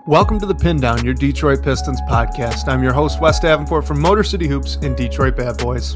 Welcome to the Pindown, your Detroit Pistons podcast. I'm your host, Wes Davenport from Motor City Hoops and Detroit Bad Boys.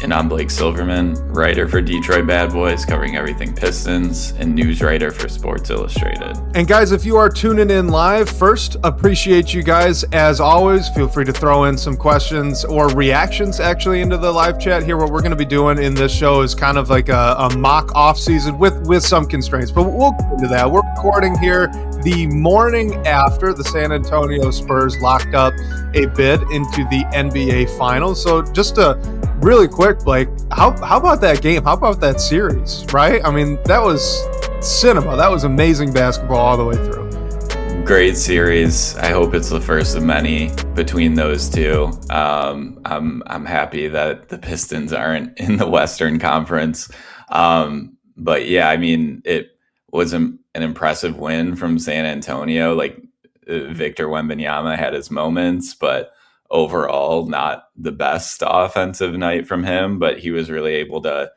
And I'm Blake Silverman, writer for Detroit Bad Boys, covering everything Pistons, and news writer for Sports Illustrated. And guys, if you are tuning in live, first, appreciate you guys. As always, feel free to throw in some questions or reactions actually into the live chat here. What we're going to be doing in this show is kind of like a mock off-season with some constraints, but we'll get into that. We're recording here the morning after the San Antonio Spurs locked up a bid into the NBA Finals. So just to really quick, Blake, how about that game? How about that series, right? I mean, that was cinema. That was amazing basketball all the way through. Great series. I hope it's the first of many between those two. I'm happy that the Pistons aren't in the Western Conference. But yeah, I mean, it was an impressive win from San Antonio. Like Victor Wembanyama had his moments, but overall not the best offensive night from him, but he was really able to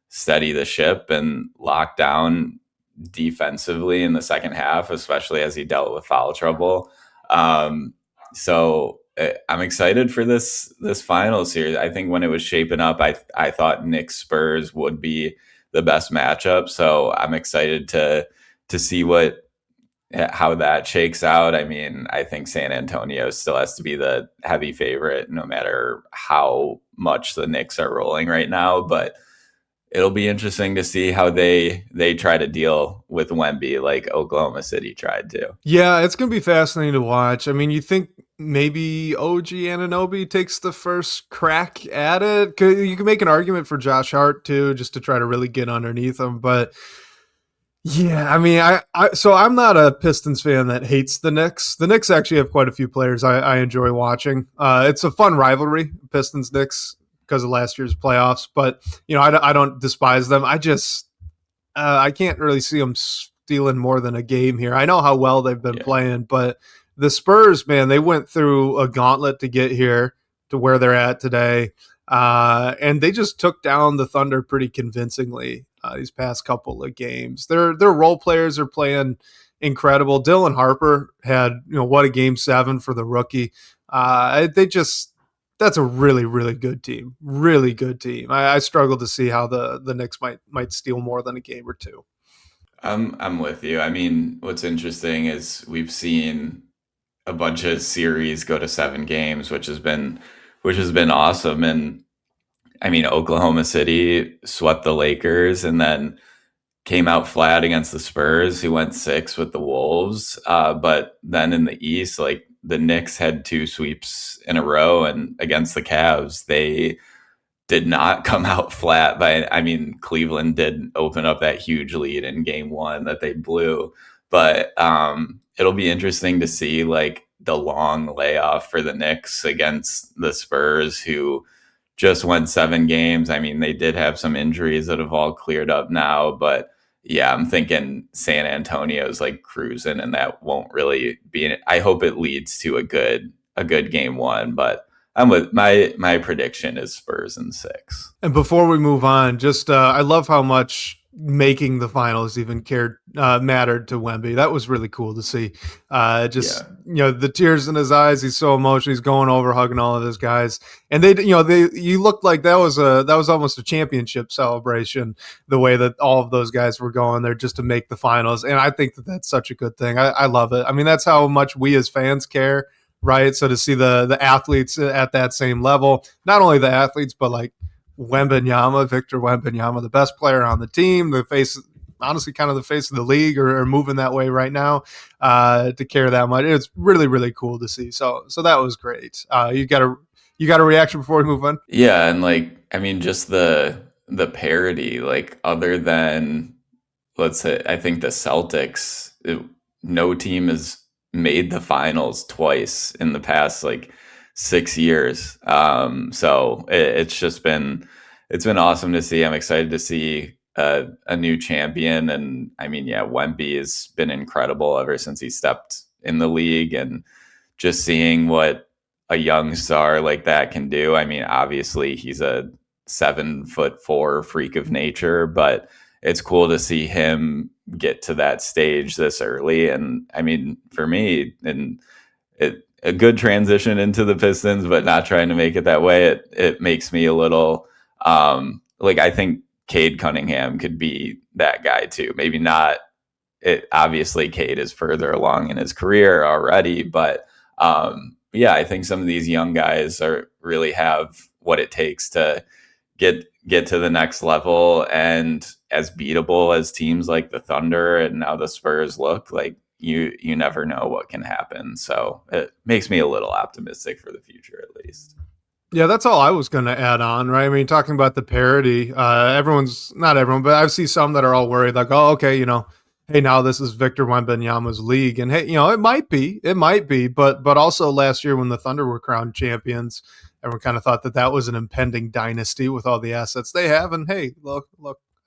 steady the ship and lock down defensively in the second half, especially as he dealt with foul trouble. So I'm excited for this final series. I think when it was shaping up, I thought Knicks Spurs would be the best matchup. So I'm excited to see how that shakes out. I mean, I think San Antonio still has to be the heavy favorite, no matter how much the Knicks are rolling right now. But it'll be interesting to see how they try to deal with Wemby like Oklahoma City tried to. Yeah, it's going to be fascinating to watch. I mean, you think maybe OG Anunoby takes the first crack at it? You can make an argument for Josh Hart, too, just to try to really get underneath him. But yeah, I mean, so I'm not a Pistons fan that hates the Knicks. The Knicks actually have quite a few players I enjoy watching. It's a fun rivalry, Pistons-Knicks, because of last year's playoffs. But, you know, I don't despise them. I just I can't really see them stealing more than a game here. I know how well they've been playing, but the Spurs, man, they went through a gauntlet to get here to where they're at today. And they just took down the Thunder pretty convincingly these past couple of games. Their role players are playing incredible. Dylan Harper had, what a game 7 for the rookie. That's a really, really good team. Really good team. I struggle to see how the Knicks might steal more than a game or two. I'm with you. I mean, what's interesting is we've seen a bunch of series go to 7 games, which has been awesome. And I mean, Oklahoma City swept the Lakers and then came out flat against the Spurs, who went 6 with the Wolves. But then in the East, like the Knicks had 2 sweeps in a row, and against the Cavs, they did not come out flat. Cleveland did open up that huge lead in game 1 that they blew. But it'll be interesting to see like the long layoff for the Knicks against the Spurs, who just went 7 games. I mean, they did have some injuries that have all cleared up now, but yeah, I'm thinking San Antonio's like cruising, and that won't really be I hope it leads to a good game 1, but I'm with my prediction is Spurs in 6. And before we move on, just I love how much making the finals even mattered to Wemby. That was really cool to see. The tears in his eyes. He's so emotional. He's going over, hugging all of his guys, and you looked like that was almost a championship celebration. The way that all of those guys were going there just to make the finals, and I think that's such a good thing. I love it. I mean, that's how much we as fans care, right? So to see the athletes at that same level, not only the athletes, but like Victor Wembanyama, the best player on the team, honestly kind of the face of the league, or moving that way right now, to care that much. It's really, really cool to see. So that was great. You got a reaction before we move on? Yeah, and like, I mean, just the parity, like other than, let's say, I think the Celtics, no team has made the finals twice in the past like 6 years. So it's been awesome to see. I'm excited to see a new champion. And I mean, yeah, Wemby has been incredible ever since he stepped in the league, and just seeing what a young star like that can do. I mean, obviously he's a 7'4" freak of nature, but it's cool to see him get to that stage this early. And I mean, for me, and a good transition into the Pistons, but not trying to make it that way. It makes me a little like I think Cade Cunningham could be that guy too. Maybe not. Obviously, Cade is further along in his career already, but yeah, I think some of these young guys are really have what it takes to get to the next level, and as beatable as teams like the Thunder and now the Spurs look, like you never know what can happen. So it makes me a little optimistic for the future, at least. Yeah, that's all I was going to add on, right? I mean, talking about the parity, everyone's not everyone, but I see some that are all worried, like, oh, okay, hey, now this is Victor Wembanyama's league, and hey, it might be, but also last year when the Thunder were crowned champions, everyone kind of thought that was an impending dynasty with all the assets they have, and hey, look.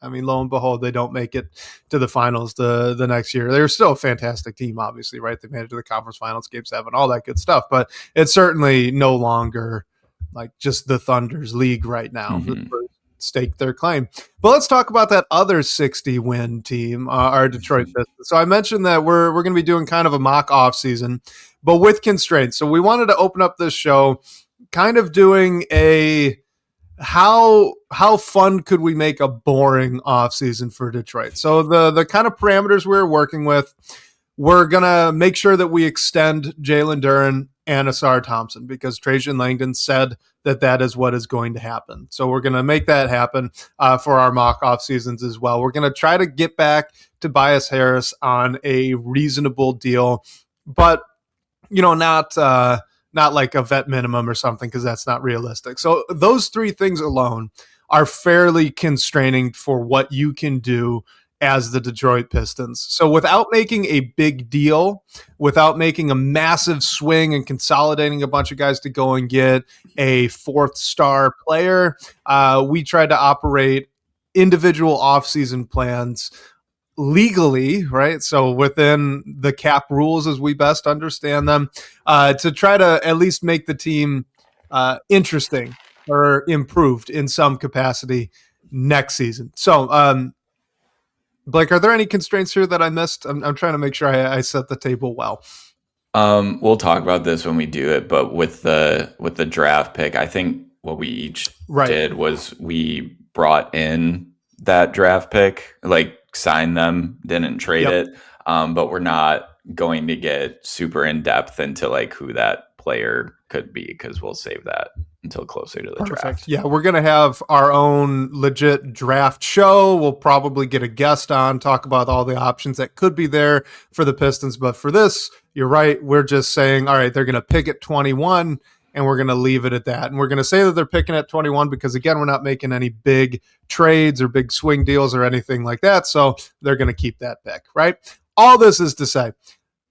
I mean, lo and behold, they don't make it to the finals the next year. They're still a fantastic team, obviously, right? They made it to the conference finals, Game 7, all that good stuff, but it's certainly no longer like just the Thunder's league right now. Mm-hmm. Stake their claim. But let's talk about that other 60-win team, our Detroit Pistons. So I mentioned that we're going to be doing kind of a mock off season, but with constraints. So we wanted to open up this show kind of doing a how fun could we make a boring off season for Detroit? So the kind of parameters we're working with, we're going to make sure that we extend Jalen Duren and Asar Thompson because Trajan Langdon said that is what is going to happen. So we're going to make that happen for our mock off seasons as well. We're going to try to get back Tobias Harris on a reasonable deal, but not like a vet minimum or something because that's not realistic. So those three things alone are fairly constraining for what you can do as the Detroit Pistons. So without making a big deal, without making a massive swing and consolidating a bunch of guys to go and get a fourth star player, we tried to operate individual offseason plans legally, right? So within the cap rules as we best understand them, to try to at least make the team interesting or improved in some capacity next season. So, Blake, are there any constraints here that I missed? I'm trying to make sure I set the table well. We'll talk about this when we do it, but with the draft pick, I think what we each did was we brought in that draft pick, like signed them, didn't trade it. But we're not going to get super in depth into like who that player could be because we'll save that until closer to the draft. Yeah, we're going to have our own legit draft show. We'll probably get a guest on, talk about all the options that could be there for the Pistons. But for this, you're right. We're just saying, all right, they're going to pick at 21 and we're going to leave it at that. And we're going to say that they're picking at 21 because, again, we're not making any big trades or big swing deals or anything like that. So they're going to keep that pick, right? All this is to say,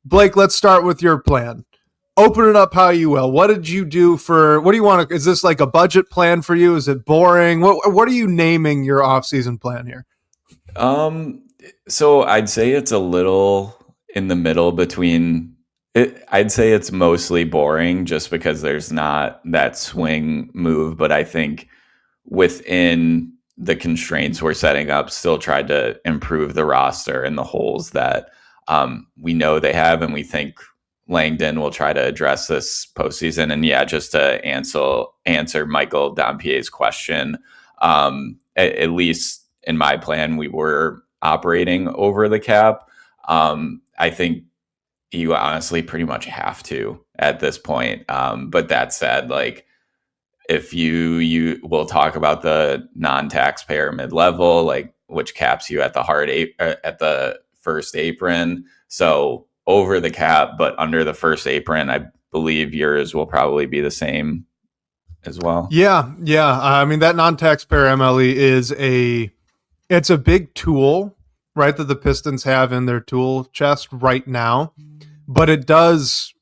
Blake, let's start with your plan. Open it up how you will. What did you do what do you want to, is this like a budget plan for you? Is it boring? What are you naming your off-season plan here? So I'd say it's a little in the middle between I'd say it's mostly boring just because there's not that swing move, but I think within the constraints we're setting up, still tried to improve the roster and the holes that we know they have, and we think Langdon will try to address this postseason. And yeah, just to answer Michael Dompier's question, at least in my plan, we were operating over the cap. I think you honestly pretty much have to at this point. But that said, like if you will talk about the non-taxpayer mid-level, like which caps you at the first apron. So over the cap, but under the first apron, I believe yours will probably be the same as well. Yeah. I mean, that non-taxpayer MLE it's a big tool, right, that the Pistons have in their tool chest right now. But it does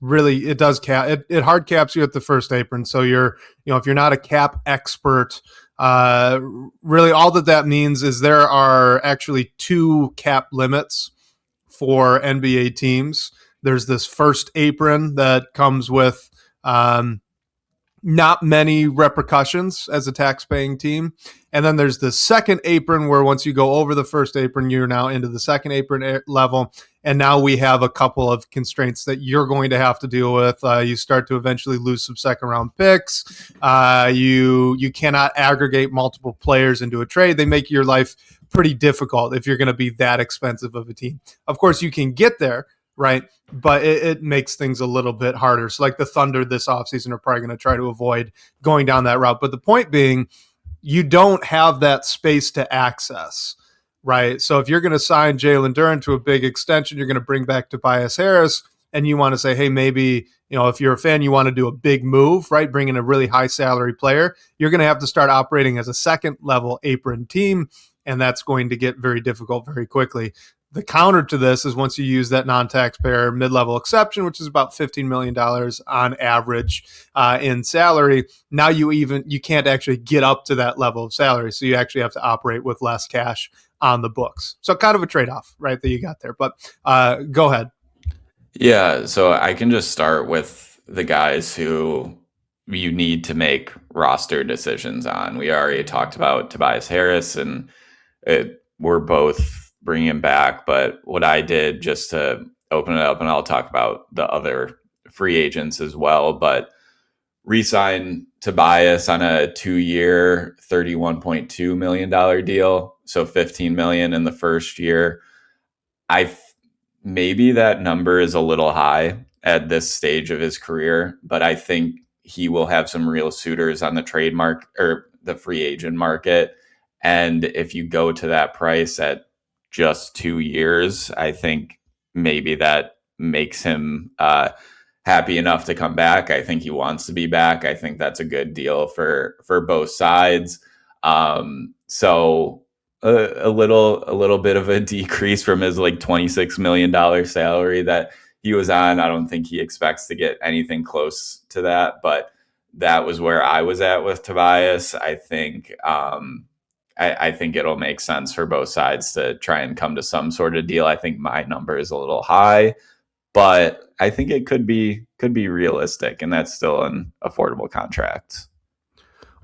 cap it hard caps you at the first apron. So if you're not a cap expert, really all that means is there are actually two cap limits for NBA teams. There's this first apron that comes with not many repercussions as a tax-paying team. And then there's the second apron, where once you go over the first apron, you're now into the second apron level. And now we have a couple of constraints that you're going to have to deal with. You start to eventually lose some second-round picks. You cannot aggregate multiple players into a trade. They make your life pretty difficult if you're going to be that expensive of a team. Of course, you can get there, right? But it makes things a little bit harder. So, like the Thunder this offseason are probably going to try to avoid going down that route. But the point being, you don't have that space to access, right? So if you're going to sign Jalen Duren to a big extension, you're going to bring back Tobias Harris, and you want to say, hey, maybe, if you're a fan, you want to do a big move, right? Bring in a really high salary player. You're going to have to start operating as a second level apron team, and that's going to get very difficult very quickly. The counter to this is once you use that non-taxpayer mid-level exception, which is about $15 million on average in salary, now you can't actually get up to that level of salary. So you actually have to operate with less cash on the books. So kind of a trade-off, right, that you got there. But go ahead. Yeah, so I can just start with the guys who you need to make roster decisions on. We already talked about Tobias Harris, and we're both bringing him back. But what I did, just to open it up, and I'll talk about the other free agents as well, but re-sign Tobias on a 2-year, $31.2 million deal. So $15 million in the first year. Maybe that number is a little high at this stage of his career, but I think he will have some real suitors on the trademark or the free agent market. And if you go to that price at just 2 years, I think maybe that makes him happy enough to come back. I think he wants to be back. I think that's a good deal for both sides. So a little bit of a decrease from his like $26 million salary that he was on. I don't think he expects to get anything close to that, but that was where I was at with Tobias. I think I think it'll make sense for both sides to try and come to some sort of deal. I think my number is a little high, but I think it could be realistic, and that's still an affordable contract.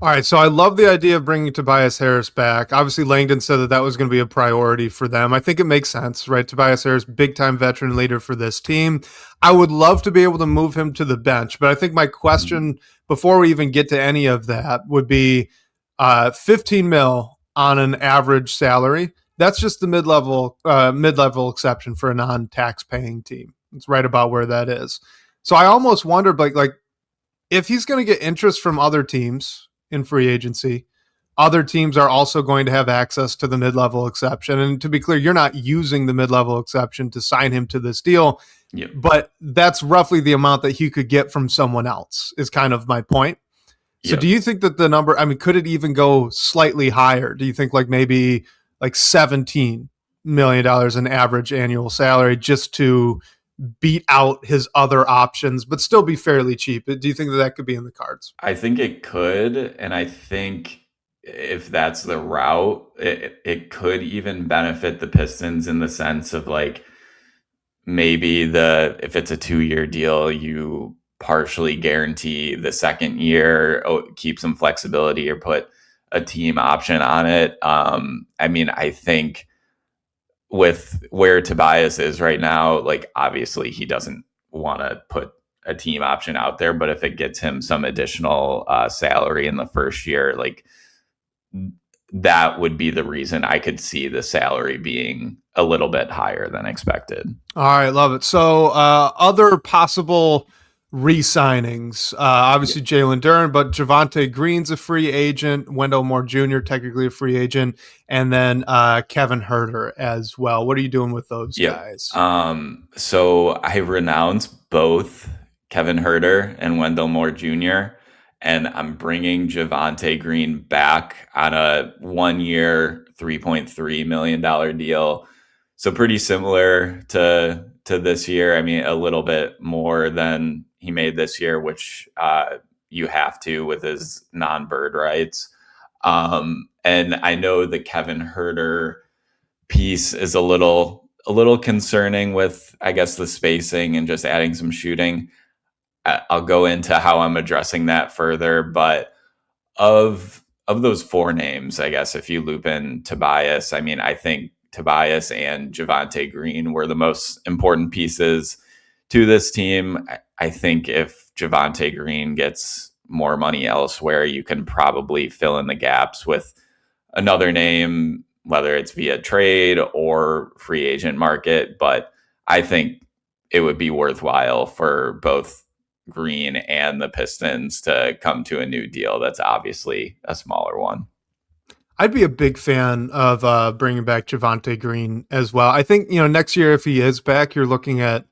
All right, so I love the idea of bringing Tobias Harris back. Obviously, Langdon said that was going to be a priority for them. I think it makes sense, right? Tobias Harris, big-time veteran leader for this team. I would love to be able to move him to the bench, but I think my question before we even get to any of that would be 15 mil on an average salary. That's just the mid-level exception for a non-tax-paying team. It's right about where that is. So I almost wonder, like if he's going to get interest from other teams in free agency, other teams are also going to have access to the mid-level exception. And to be clear, you're not using the mid-level exception to sign him to this deal, but that's roughly the amount that he could get from someone else is kind of my point. So do you think that the number, could it even go slightly higher? Do you think like maybe like $17 million in average annual salary just to beat out his other options, but still be fairly cheap? Do you think that could be in the cards? I think it could. And I think if that's the route, it could even benefit the Pistons in the sense of like maybe if it's a 2-year deal, you partially guarantee the second year, keep some flexibility or put a team option on it. I think with where Tobias is right now, like obviously he doesn't want to put a team option out there, but if it gets him some additional salary in the first year, like that would be the reason I could see the salary being a little bit higher than expected. All right, love it. So other possible re-signings, obviously Jalen Duren, but Javonte Green's a free agent, Wendell Moore Jr. technically a free agent, and then Kevin Huerter as well. What are you doing with those guys? So I renounce both Kevin Huerter and Wendell Moore Jr., and I'm bringing Javonte Green back on a 1-year, $3.3 million deal. So pretty similar to this year. A little bit more than he made this year, which you have to with his non-bird rights. And I know the Kevin Huerter piece is a little concerning with, I guess, the spacing and just adding some shooting. I'll go into how I'm addressing that further. But of those four names, I guess if you loop in Tobias, I mean, I think Tobias and Javonte Green were the most important pieces to this team. I think if Javonte Green gets more money elsewhere, you can probably fill in the gaps with another name, whether it's via trade or free agent market. But I think it would be worthwhile for both Green and the Pistons to come to a new deal that's obviously a smaller one. I'd be a big fan of bringing back Javonte Green as well. I think next year if he is back, you're looking at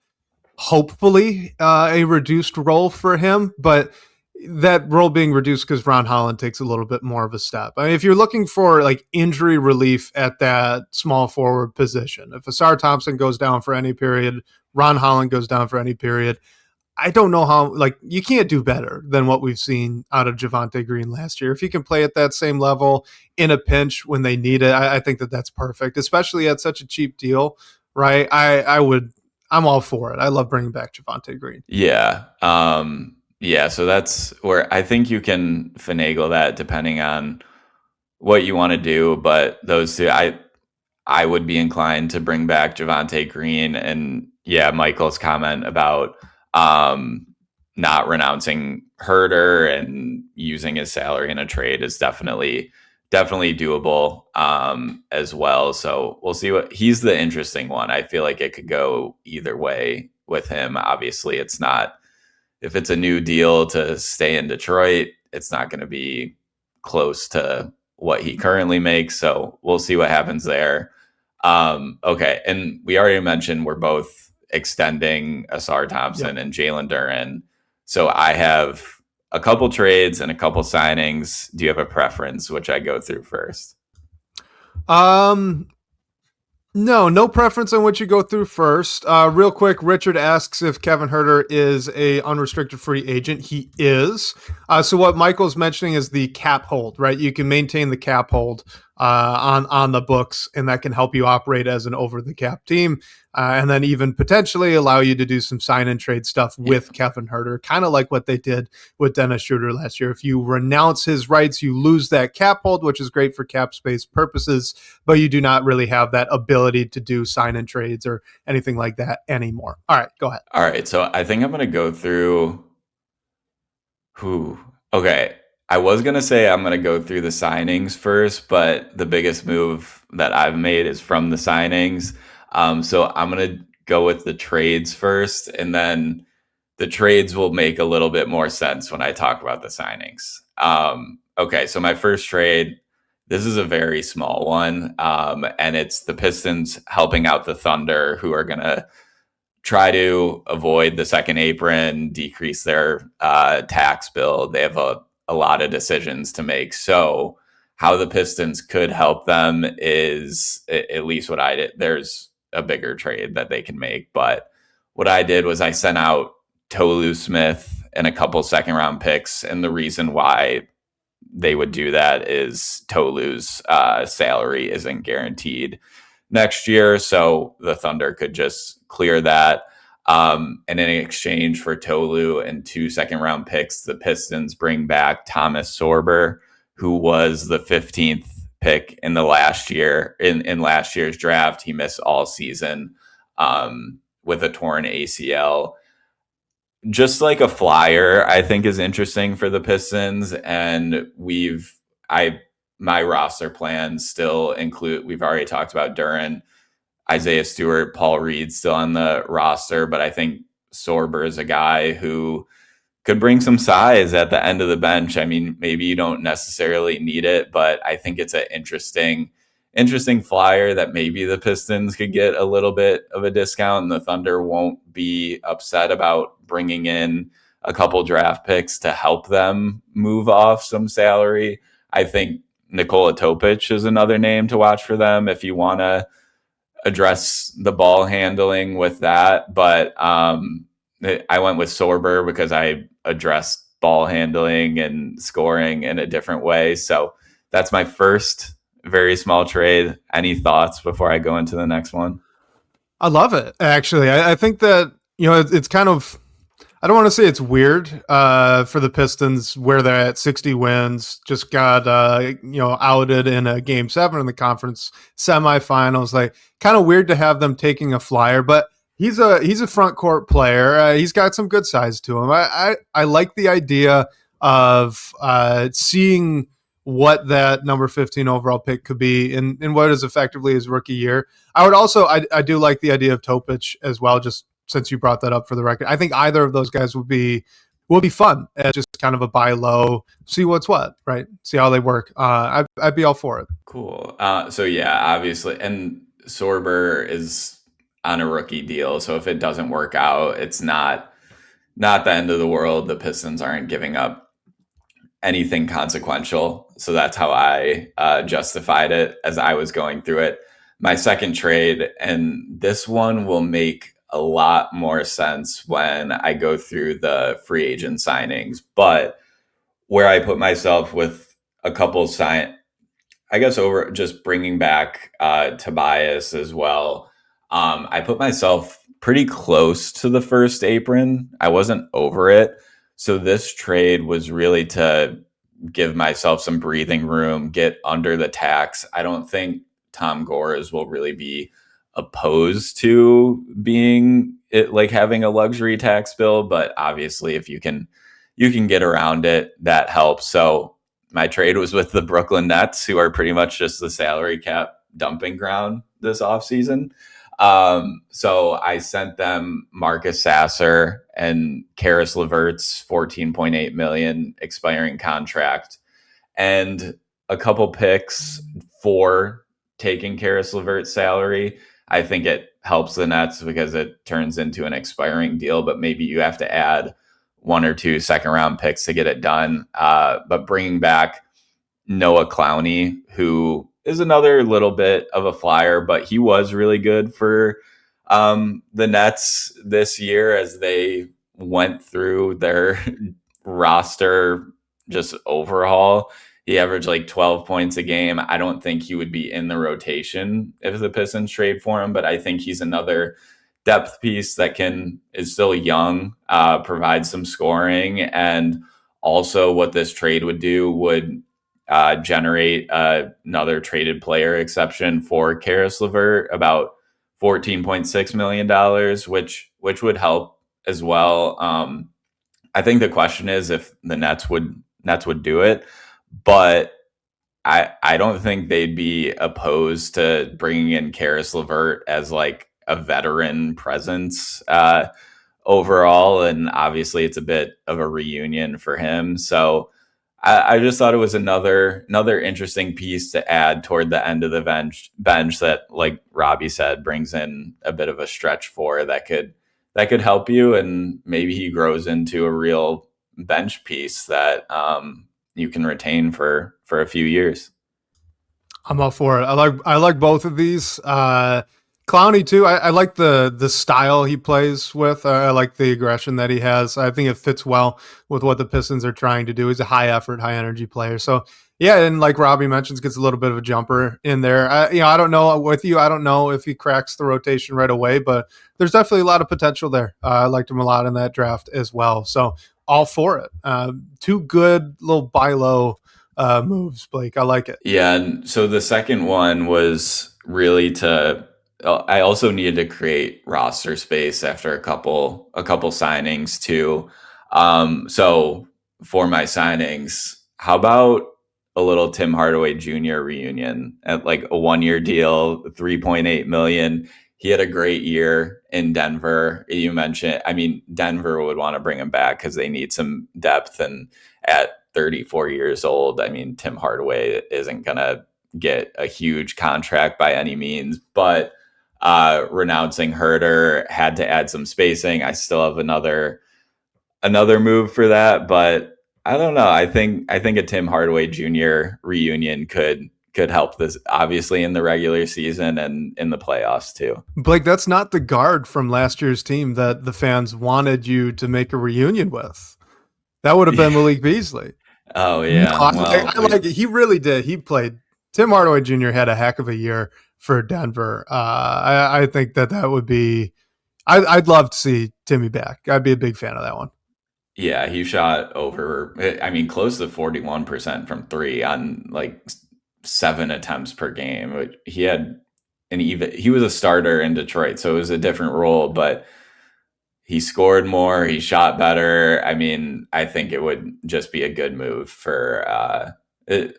hopefully a reduced role for him, but that role being reduced because Ron Holland takes a little bit more of a step. I mean, if you're looking for like injury relief at that small forward position, if Asar Thompson goes down for any period, Ron Holland goes down for any period, I don't know how, like, you can't do better than what we've seen out of Javonte Green last year. If you can play at that same level in a pinch when they need it, I think that that's perfect, especially at such a cheap deal, right? I'm all for it. I love bringing back Javonte Green. Yeah. Yeah. So that's where I think you can finagle that depending on what you want to do. But those two, I would be inclined to bring back Javonte Green. And yeah, Michael's comment about um, not renouncing Herder and using his salary in a trade is definitely doable as well. So we'll see what he's the interesting one. I feel like it could go either way with him. Obviously, it's not if it's a new deal to stay in Detroit, it's not going to be close to what he currently makes. So we'll see what happens there. Okay. And we already mentioned we're both extending Asar Thompson Yep. and Jalen Duren. So I have a couple trades and a couple signings. Do you have a preference which I go through first? Um, no preference on what you go through first. Real quick, Richard asks if Kevin Herter is a unrestricted free agent. He is. So what Michael's mentioning is the cap hold, right? You can maintain the cap hold on the books, and that can help you operate as an over the cap team, and then even potentially allow you to do some sign and trade stuff Yeah. with Kevin Herter, kind of like what they did with Dennis Schroeder last year. If you renounce his rights, you lose that cap hold, which is great for cap space purposes, but you do not really have that ability to do sign and trades or anything like that anymore. All right, go ahead. All right. So I think I'm going to go through who. Okay. I was going to say I'm going to go through the signings first, but the biggest move that I've made is from the signings. So I'm going to go with the trades first, and then the trades will make a little bit more sense when I talk about the signings. Okay. So my first trade, this is a very small one, and it's the Pistons helping out the Thunder, who are going to try to avoid the second apron, decrease their tax bill. They have a lot of decisions to make. So, how the Pistons could help them is at least what I did. There's a bigger trade that they can make, but what I did was I sent out Tolu Smith and a couple second round picks. And the reason why they would do that is Tolu's salary isn't guaranteed next year. So the Thunder could just clear that. And in exchange for Tolu and two second round picks, the Pistons bring back Thomas Sorber, who was the 15th pick in the last year in last year's draft. He missed all season with a torn ACL. Just like a flyer, I think is interesting for the Pistons. And I my roster plans still include, we've already talked about Duran, Isaiah Stewart, Paul Reed still on the roster, but I think Sorber is a guy who could bring some size at the end of the bench. I mean, maybe you don't necessarily need it, but I think it's an interesting flyer that maybe the Pistons could get a little bit of a discount, and the Thunder won't be upset about bringing in a couple draft picks to help them move off some salary. I think Nikola Topic is another name to watch for them if you want to address the ball handling with that. But I went with Sorber because I addressed ball handling and scoring in a different way. So that's my first very small trade. Any thoughts before I go into the next one? I love it. Actually, I think that it's kind of. I don't want to say it's weird for the Pistons where they're at 60 wins. Just got outed in a game 7 in the conference semifinals. Like kind of weird to have them taking a flyer, but he's a front court player. He's got some good size to him. I like the idea of seeing what that number 15 overall pick could be in what is effectively his rookie year. I do like the idea of Topic as well, just since you brought that up for the record. I think either of those guys will be fun as just kind of a buy low, see what's what, right? See how they work. I'd be all for it. Cool. So yeah, obviously, and Sorber is on a rookie deal, so if it doesn't work out, it's not the end of the world. The Pistons aren't giving up anything consequential. So that's how I justified it as I was going through it. My second trade, and this one will make a lot more sense when I go through the free agent signings, but where I put myself with a couple I guess over just bringing back Tobias as well. I put myself pretty close to the first apron. I wasn't over it. So this trade was really to give myself some breathing room, get under the tax. I don't think Tom Gores will really be opposed to being it like having a luxury tax bill, but obviously if you can get around it, that helps. So my trade was with the Brooklyn Nets, who are pretty much just the salary cap dumping ground this offseason. So I sent them Marcus Sasser and Karis LeVert's 14.8 million expiring contract and a couple picks for taking Karis LeVert's salary. I think it helps the Nets because it turns into an expiring deal, but maybe you have to add one or two second round picks to get it done. But bringing back Noah Clowney, who is another little bit of a flyer, but he was really good for the Nets this year as they went through their roster just overhaul. He averaged like 12 points a game. I don't think he would be in the rotation if the Pistons trade for him, but I think he's another depth piece that is still young, provide some scoring, and also what this trade would do would generate another traded player exception for Karis LeVert, about $14.6 million, which would help as well. I think the question is if the Nets would do it, but I don't think they'd be opposed to bringing in Karis LeVert as like a veteran presence overall, and obviously it's a bit of a reunion for him. So I just thought it was another interesting piece to add toward the end of the bench that, like Robbie said, brings in a bit of a stretch for that could help you, and maybe he grows into a real bench piece that you can retain for a few years. I'm all for it. I like both of these. Clowney too. I like the style he plays with. I like the aggression that he has. I think it fits well with what the Pistons are trying to do. He's a high effort, high energy player. So yeah, and like Robbie mentions, gets a little bit of a jumper in there. I don't know with you. I don't know if he cracks the rotation right away, but there's definitely a lot of potential there. I liked him a lot in that draft as well. So all for it. Two good little buy low moves, Blake. I like it. Yeah, and so the second one was really to I also needed to create roster space after a couple signings too. So for my signings, how about a little Tim Hardaway Jr. reunion at like a 1-year deal, 3.8 million. He had a great year in Denver. You mentioned, I mean, Denver would want to bring him back because they need some depth. And at 34 years old, I mean, Tim Hardaway isn't going to get a huge contract by any means, but renouncing Herter had to add some spacing. I still have another move for that, but I don't know. I think a Tim Hardaway Jr. reunion could help this, obviously in the regular season and in the playoffs too. Blake, that's not the guard from last year's team that the fans wanted you to make a reunion with. That would have been Malik Beasley. Oh yeah, no, I like it. He really did. He played. Tim Hardaway Jr. had a heck of a year for Denver. I think that would be. I'd love to see Timmy back. I'd be a big fan of that one. Yeah, he shot over, I mean, close to 41% from three on like 7 attempts per game. He had he was a starter in Detroit, so it was a different role, but he scored more, he shot better. I mean, I think it would just be a good move for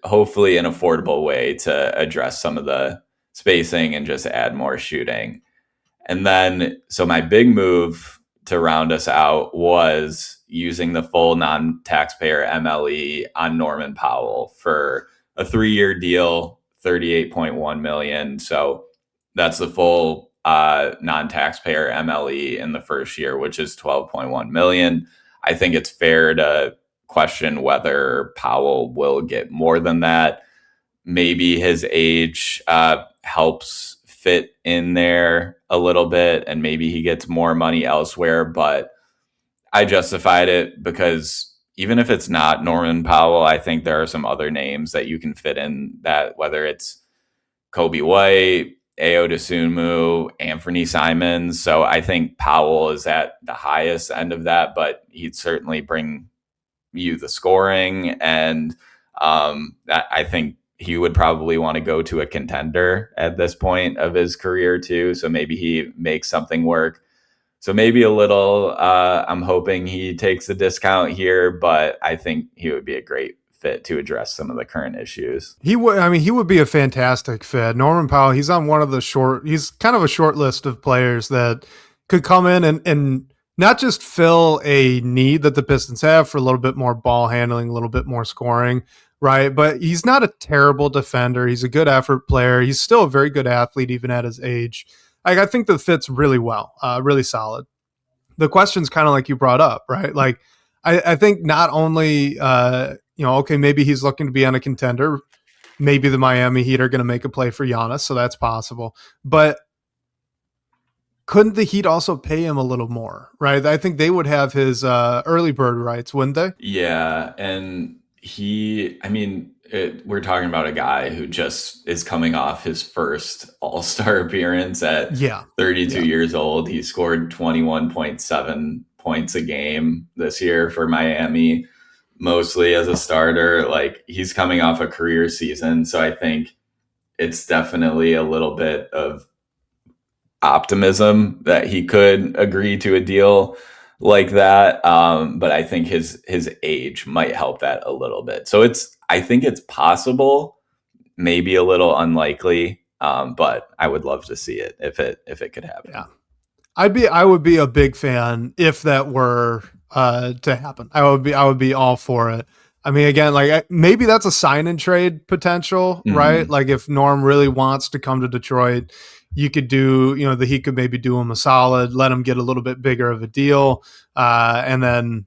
hopefully an affordable way to address some of the spacing and just add more shooting. And then, so my big move to round us out was using the full non-taxpayer MLE on Norman Powell for a 3-year deal, 38.1 million. So that's the full non-taxpayer MLE in the first year, which is 12.1 million. I think it's fair to question whether Powell will get more than that. Maybe his age helps fit in there a little bit, and maybe he gets more money elsewhere. But I justified it because even if it's not Norman Powell, I think there are some other names that you can fit in that, whether it's Kobe White, Ayo Dosunmu, Anthony Simons. So I think Powell is at the highest end of that, but he'd certainly bring you the scoring. And I think he would probably want to go to a contender at this point of his career too. So maybe he makes something work. So maybe a little, I'm hoping he takes a discount here, but I think he would be a great fit to address some of the current issues. He would. I mean, he would be a fantastic fit. Norman Powell. He's on one of the short. He's kind of a short list of players that could come in and not just fill a need that the Pistons have for a little bit more ball handling, a little bit more scoring, right? But he's not a terrible defender. He's a good effort player. He's still a very good athlete, even at his age. I think the fit's really well, really solid. The question's kind of like you brought up, right? Like, I think not only, okay, maybe he's looking to be on a contender. Maybe the Miami Heat are going to make a play for Giannis, so that's possible. But couldn't the Heat also pay him a little more, right? I think they would have his early bird rights, wouldn't they? Yeah, and we're talking about a guy who just is coming off his first All-Star appearance at 32 years old. He scored 21.7 points a game this year for Miami, mostly as a starter. Like, he's coming off a career season, so I think it's definitely a little bit of optimism that he could agree to a deal like that. But I think his age might help that a little bit. So I think it's possible, maybe a little unlikely, but I would love to see it if it could happen. Yeah, I would be a big fan if that were to happen. I would be all for it. I mean, again, like maybe that's a sign and trade potential, right? Like if Norm really wants to come to Detroit, you could do, the Heat could maybe do him a solid, let him get a little bit bigger of a deal, and then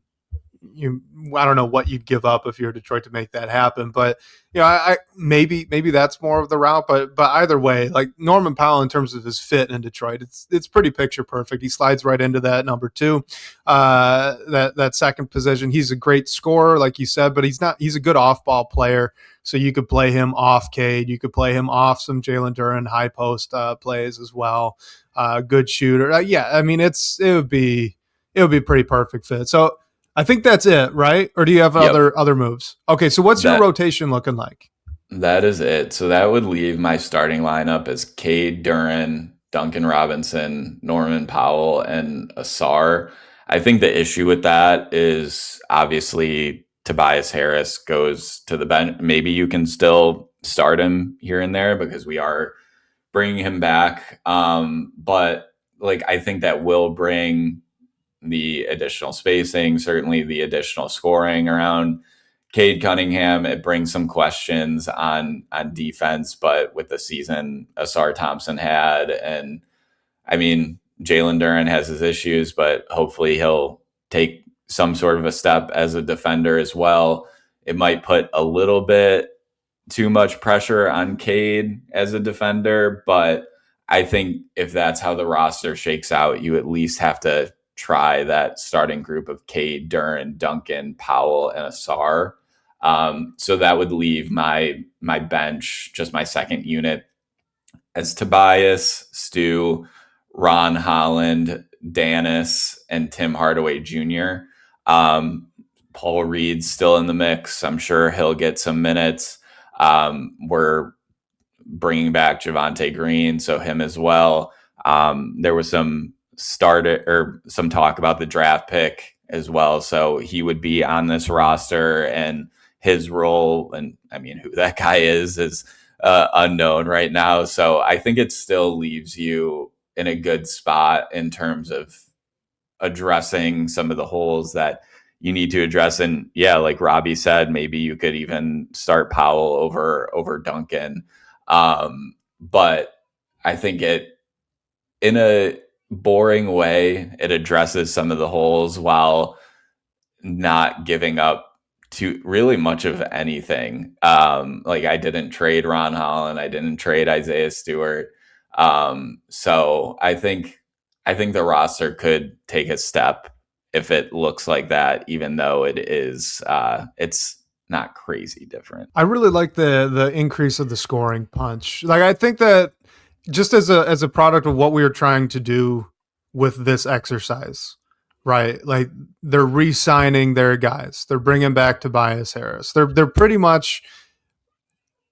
I don't know what you'd give up if you're Detroit to make that happen, but I maybe that's more of the route. But either way, like Norman Powell in terms of his fit in Detroit, it's pretty picture perfect. He slides right into that number two, that second position. He's a great scorer, like you said, but he's a good off ball player. So you could play him off Cade, you could play him off some Jalen Duren high post plays as well. Good shooter, I mean it would be a pretty perfect fit. So I think that's it, right? Or do you have other moves? Okay, so what's your rotation looking like? That is it. So that would leave my starting lineup as Cade Duren, Duncan Robinson, Norman Powell, and Asar. I think the issue with that is obviously Tobias Harris goes to the bench. Maybe you can still start him here and there because we are bringing him back. But I think that will bring the additional spacing, certainly the additional scoring around Cade Cunningham. It brings some questions on defense, but with the season Asar Thompson had, and I mean, Jalen Duren has his issues, but hopefully he'll take some sort of a step as a defender as well. It might put a little bit too much pressure on Cade as a defender, but I think if that's how the roster shakes out, you at least have to try that starting group of Cade, Duren, Duncan, Powell, and Asar. So that would leave my bench, just my second unit, as Tobias, Stu, Ron Holland, Danis and Tim Hardaway Jr. Paul Reed's still in the mix. I'm sure he'll get some minutes. We're bringing back Javonte Green, so him as well. There was some talk about the draft pick as well, so he would be on this roster, and his role, and I mean, who that guy is unknown right now. So I think it still leaves you in a good spot in terms of addressing some of the holes that you need to address. And yeah, like Robbie said, maybe you could even start Powell over Duncan. But I think it, in a boring way, it addresses some of the holes while not giving up to really much of anything. Like I didn't trade Ron Holland, I didn't trade Isaiah Stewart. So I think the roster could take a step if it looks like that, even though it's not crazy different. I really like the increase of the scoring punch. Like I think that just as a product of what we were trying to do with this exercise, right? Like they're re-signing their guys. They're bringing back Tobias Harris. They're pretty much,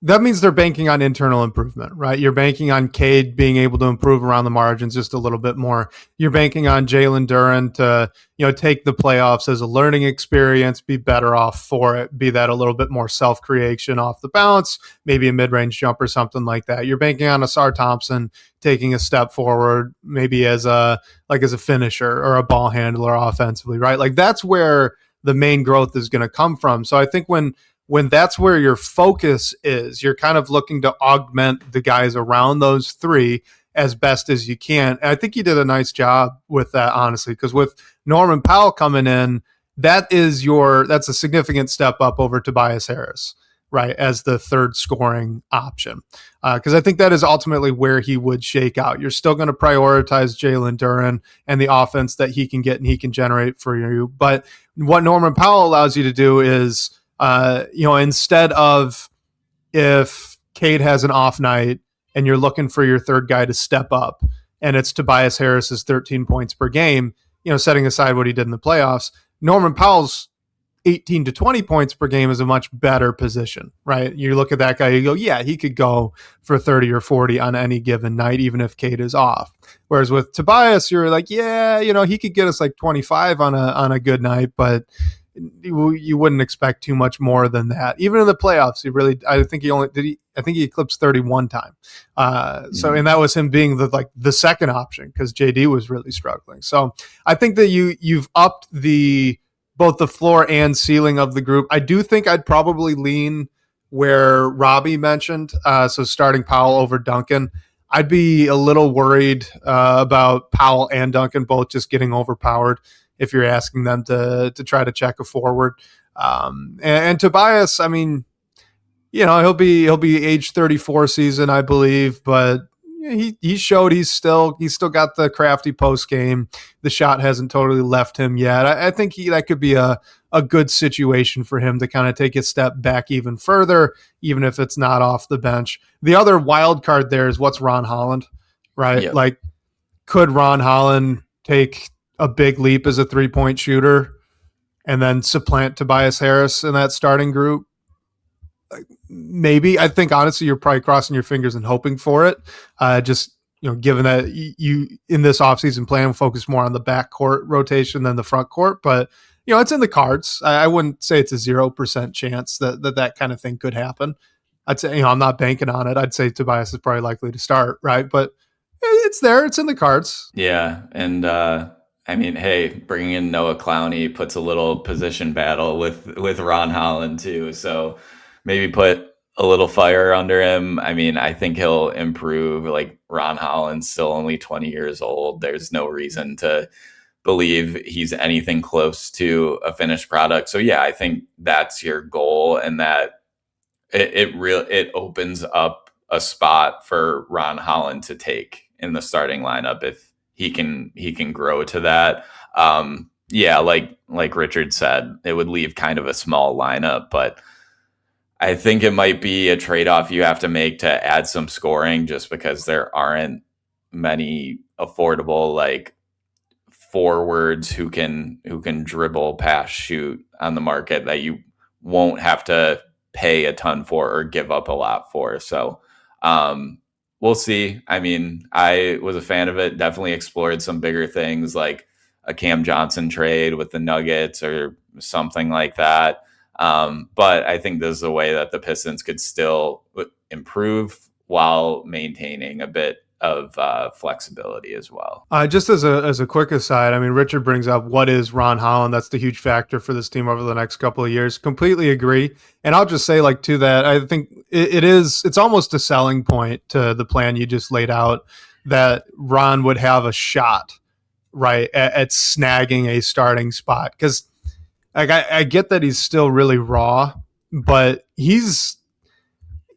that means they're banking on internal improvement, right? You're banking on Cade being able to improve around the margins just a little bit more. You're banking on Jalen Duren to, take the playoffs as a learning experience, be better off for it, be that a little bit more self-creation off the bounce, maybe a mid-range jump or something like that. You're banking on Asar Thompson taking a step forward, maybe as a finisher or a ball handler offensively, right? Like that's where the main growth is going to come from. So I think when that's where your focus is, you're kind of looking to augment the guys around those three as best as you can. And I think you did a nice job with that, honestly, because with Norman Powell coming in, that's a significant step up over Tobias Harris, right, as the third scoring option. Because I think that is ultimately where he would shake out. You're still going to prioritize Jalen Duren and the offense that he can get and he can generate for you. But what Norman Powell allows you to do is, instead of, if Cade has an off night and you're looking for your third guy to step up and it's Tobias Harris's 13 points per game, setting aside what he did in the playoffs, Norman Powell's 18 to 20 points per game is a much better position, right? You look at that guy, you go, yeah, he could go for 30 or 40 on any given night, even if Cade is off. Whereas with Tobias, you're like, yeah, he could get us like 25 on a good night, but you wouldn't expect too much more than that. Even in the playoffs, I think he eclipsed 30 one time. And that was him being the second option because JD was really struggling. So I think that you've upped both the floor and ceiling of the group. I do think I'd probably lean where Robbie mentioned. So starting Powell over Duncan. I'd be a little worried about Powell and Duncan both just getting overpowered if you're asking them to try to check a forward. And Tobias, I mean, he'll be age 34 season, I believe, but he showed he's still got the crafty post game. The shot hasn't totally left him yet. I think that could be a good situation for him to kind of take a step back even further, even if it's not off the bench. The other wild card there is what's Ron Holland, right? Yep. Like, could Ron Holland take a big leap as a 3-point shooter and then supplant Tobias Harris in that starting group? Maybe. I think honestly you're probably crossing your fingers and hoping for it. Just given that you in this offseason plan focus more on the backcourt rotation than the front court, but it's in the cards. I wouldn't say it's a 0% chance that kind of thing could happen. I'd say I'm not banking on it. I'd say Tobias is probably likely to start, right? But it's there. It's in the cards. Yeah, and I mean, hey, bringing in Noah Clowney puts a little position battle with Ron Holland too. So maybe put a little fire under him. I mean, I think he'll improve. Like Ron Holland's still only 20 years old. There's no reason to believe he's anything close to a finished product. So yeah, I think that's your goal, and that it opens up a spot for Ron Holland to take in the starting lineup if he can grow to that. Yeah, like Richard said, it would leave kind of a small lineup, but I think it might be a trade-off you have to make to add some scoring, just because there aren't many affordable forwards who can dribble, pass, shoot on the market that you won't have to pay a ton for or give up a lot for. So we'll see. I mean, I was a fan of it. Definitely explored some bigger things like a Cam Johnson trade with the Nuggets or something like that. But I think this is a way that the Pistons could still improve while maintaining a bit of flexibility as well. Just as a quick aside, I mean, Richard brings up what is Ron Holland. That's the huge factor for this team over the next couple of years. Completely agree. And I'll just say, like, to that, I think it's almost a selling point to the plan you just laid out that Ron would have a shot, right, at snagging a starting spot. Because like I get that he's still really raw, but he's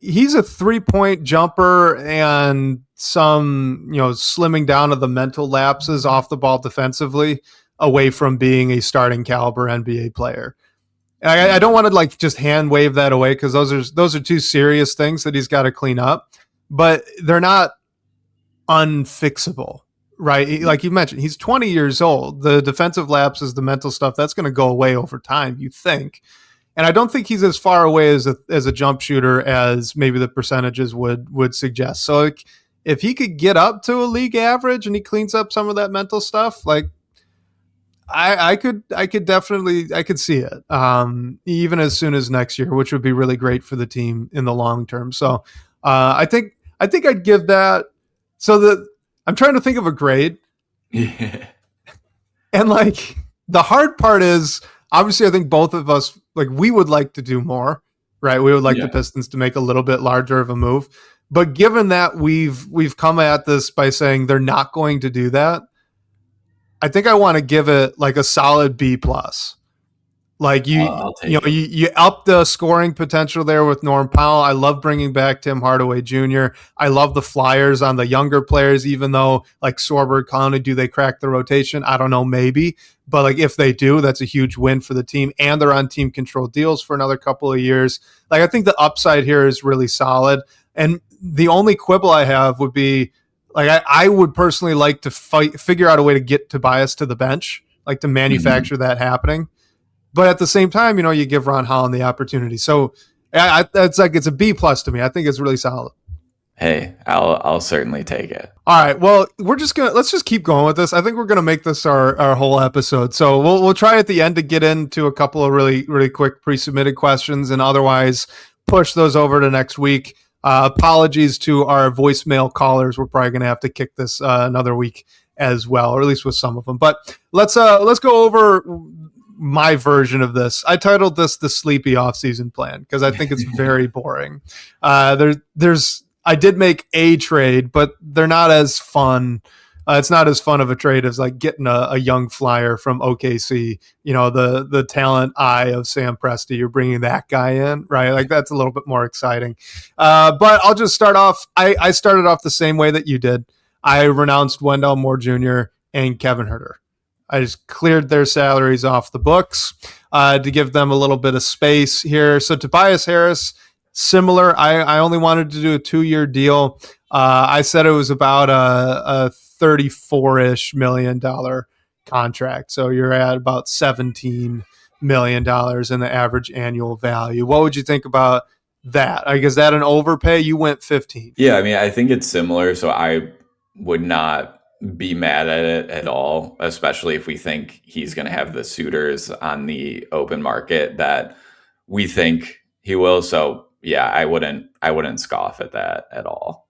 a 3-point jumper and some, slimming down of the mental lapses off the ball defensively away from being a starting caliber NBA player. And I don't want to like just hand wave that away because those are two serious things that he's got to clean up, but they're not unfixable, right? Like you mentioned, he's 20 years old. The defensive lapses, the mental stuff, that's going to go away over time, you think. And I don't think he's as far away as a jump shooter as maybe the percentages would suggest. So like, if he could get up to a league average and he cleans up some of that mental stuff, like I could definitely see it, even as soon as next year, which would be really great for the team in the long term. So I think I'd give that. So I'm trying to think of a grade, Yeah. and like the hard part is obviously I think both of us like we would like to do more, right? We would like the Pistons to make a little bit larger of a move, but given that we've come at this by saying they're not going to do that, I think I want to give it like a solid B plus. Like I'll take it. you up the scoring potential there with Norm Powell. I love bringing back Tim Hardaway Jr. I love the flyers on the younger players, even though like Sorber, Clowney, do they crack the rotation? I don't know, maybe. But like if they do, that's a huge win for the team. And they're on team control deals for another couple of years. Like I think the upside here is really solid. And the only quibble I have would be like I would personally like to figure out a way to get Tobias to the bench, like to manufacture that happening. But at the same time, you give Ron Holland the opportunity. So that's like it's a B plus to me. I think it's really solid. Hey, I'll certainly take it. All right. Well, let's just keep going with this. I think we're gonna make this our whole episode. So we'll try at the end to get into a couple of really, really quick pre-submitted questions and otherwise push those over to next week. Apologies to our voicemail callers. We're probably gonna have to kick this another week as well, or at least with some of them. But let's go over my version of this. I titled this the sleepy offseason plan because I think it's very boring. I did make a trade, but they're not as fun. It's not as fun of a trade as like getting a young flyer from OKC, the talent eye of Sam Presti. You're bringing that guy in, right? Like that's a little bit more exciting. But I'll just start off. I started off the same way that you did. I renounced Wendell Moore Jr. and Kevin Huerter. I just cleared their salaries off the books to give them a little bit of space here. So Tobias Harris, similar. I only wanted to do a 2-year deal. I said it was about a $34-ish million contract. So you're at about $17 million in the average annual value. What would you think about that? Like, is that an overpay? You went 15. Yeah, I mean, I think it's similar. So I would not be mad at it at all, especially if we think he's going to have the suitors on the open market that we think he will. So yeah, I wouldn't scoff at that at all.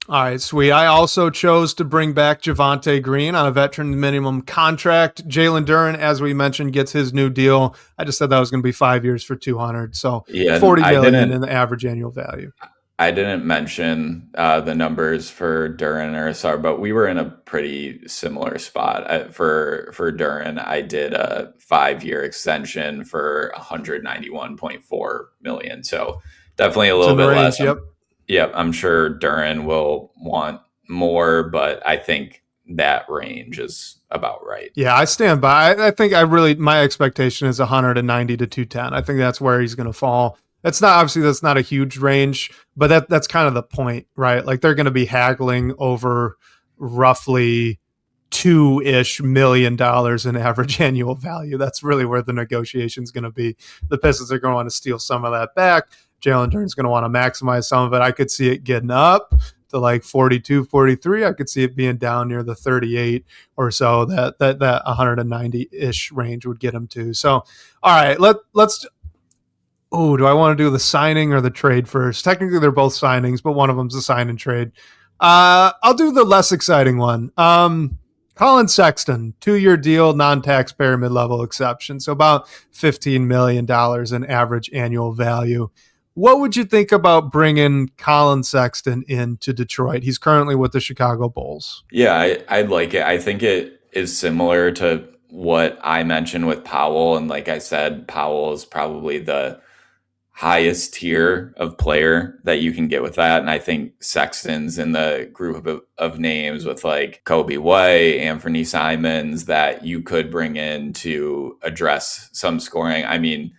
All right, sweet. I also chose to bring back Javonte Green on a veteran minimum contract. Jalen Duren, as we mentioned, gets his new deal. I just said that was going to be 5 years for 200, so Yeah, $40 million in the average annual value. I didn't mention the numbers for Duren or Asar, but we were in a pretty similar spot. For Duren, I did a 5-year extension for $191.4 million. So definitely a little bit range, less. Yep. Yep, I'm sure Duren will want more, but I think that range is about right. Yeah, I stand by. I think my expectation is 190 to 210. I think that's where he's going to fall. That's not a huge range, but that's kind of the point, right? Like they're going to be haggling over roughly $2-ish million in average annual value. That's really where the negotiation is going to be. The Pistons are going to want to steal some of that back. Jalen Duren's going to want to maximize some of it. I could see it getting up to like 42, 43. I could see it being down near the 38 or so. That 190-ish range would get him to. So, all right, let's. Oh, do I want to do the signing or the trade first? Technically, they're both signings, but one of them's a sign and trade. I'll do the less exciting one. Colin Sexton, 2-year deal, non-taxpayer mid-level exception, so about $15 million in average annual value. What would you think about bringing Colin Sexton into Detroit? He's currently with the Chicago Bulls. Yeah, I'd like it. I think it is similar to what I mentioned with Powell. And like I said, Powell is probably the highest tier of player that you can get with that. And I think Sexton's in the group of names with like Kobe White, Anthony Simons that you could bring in to address some scoring. I mean,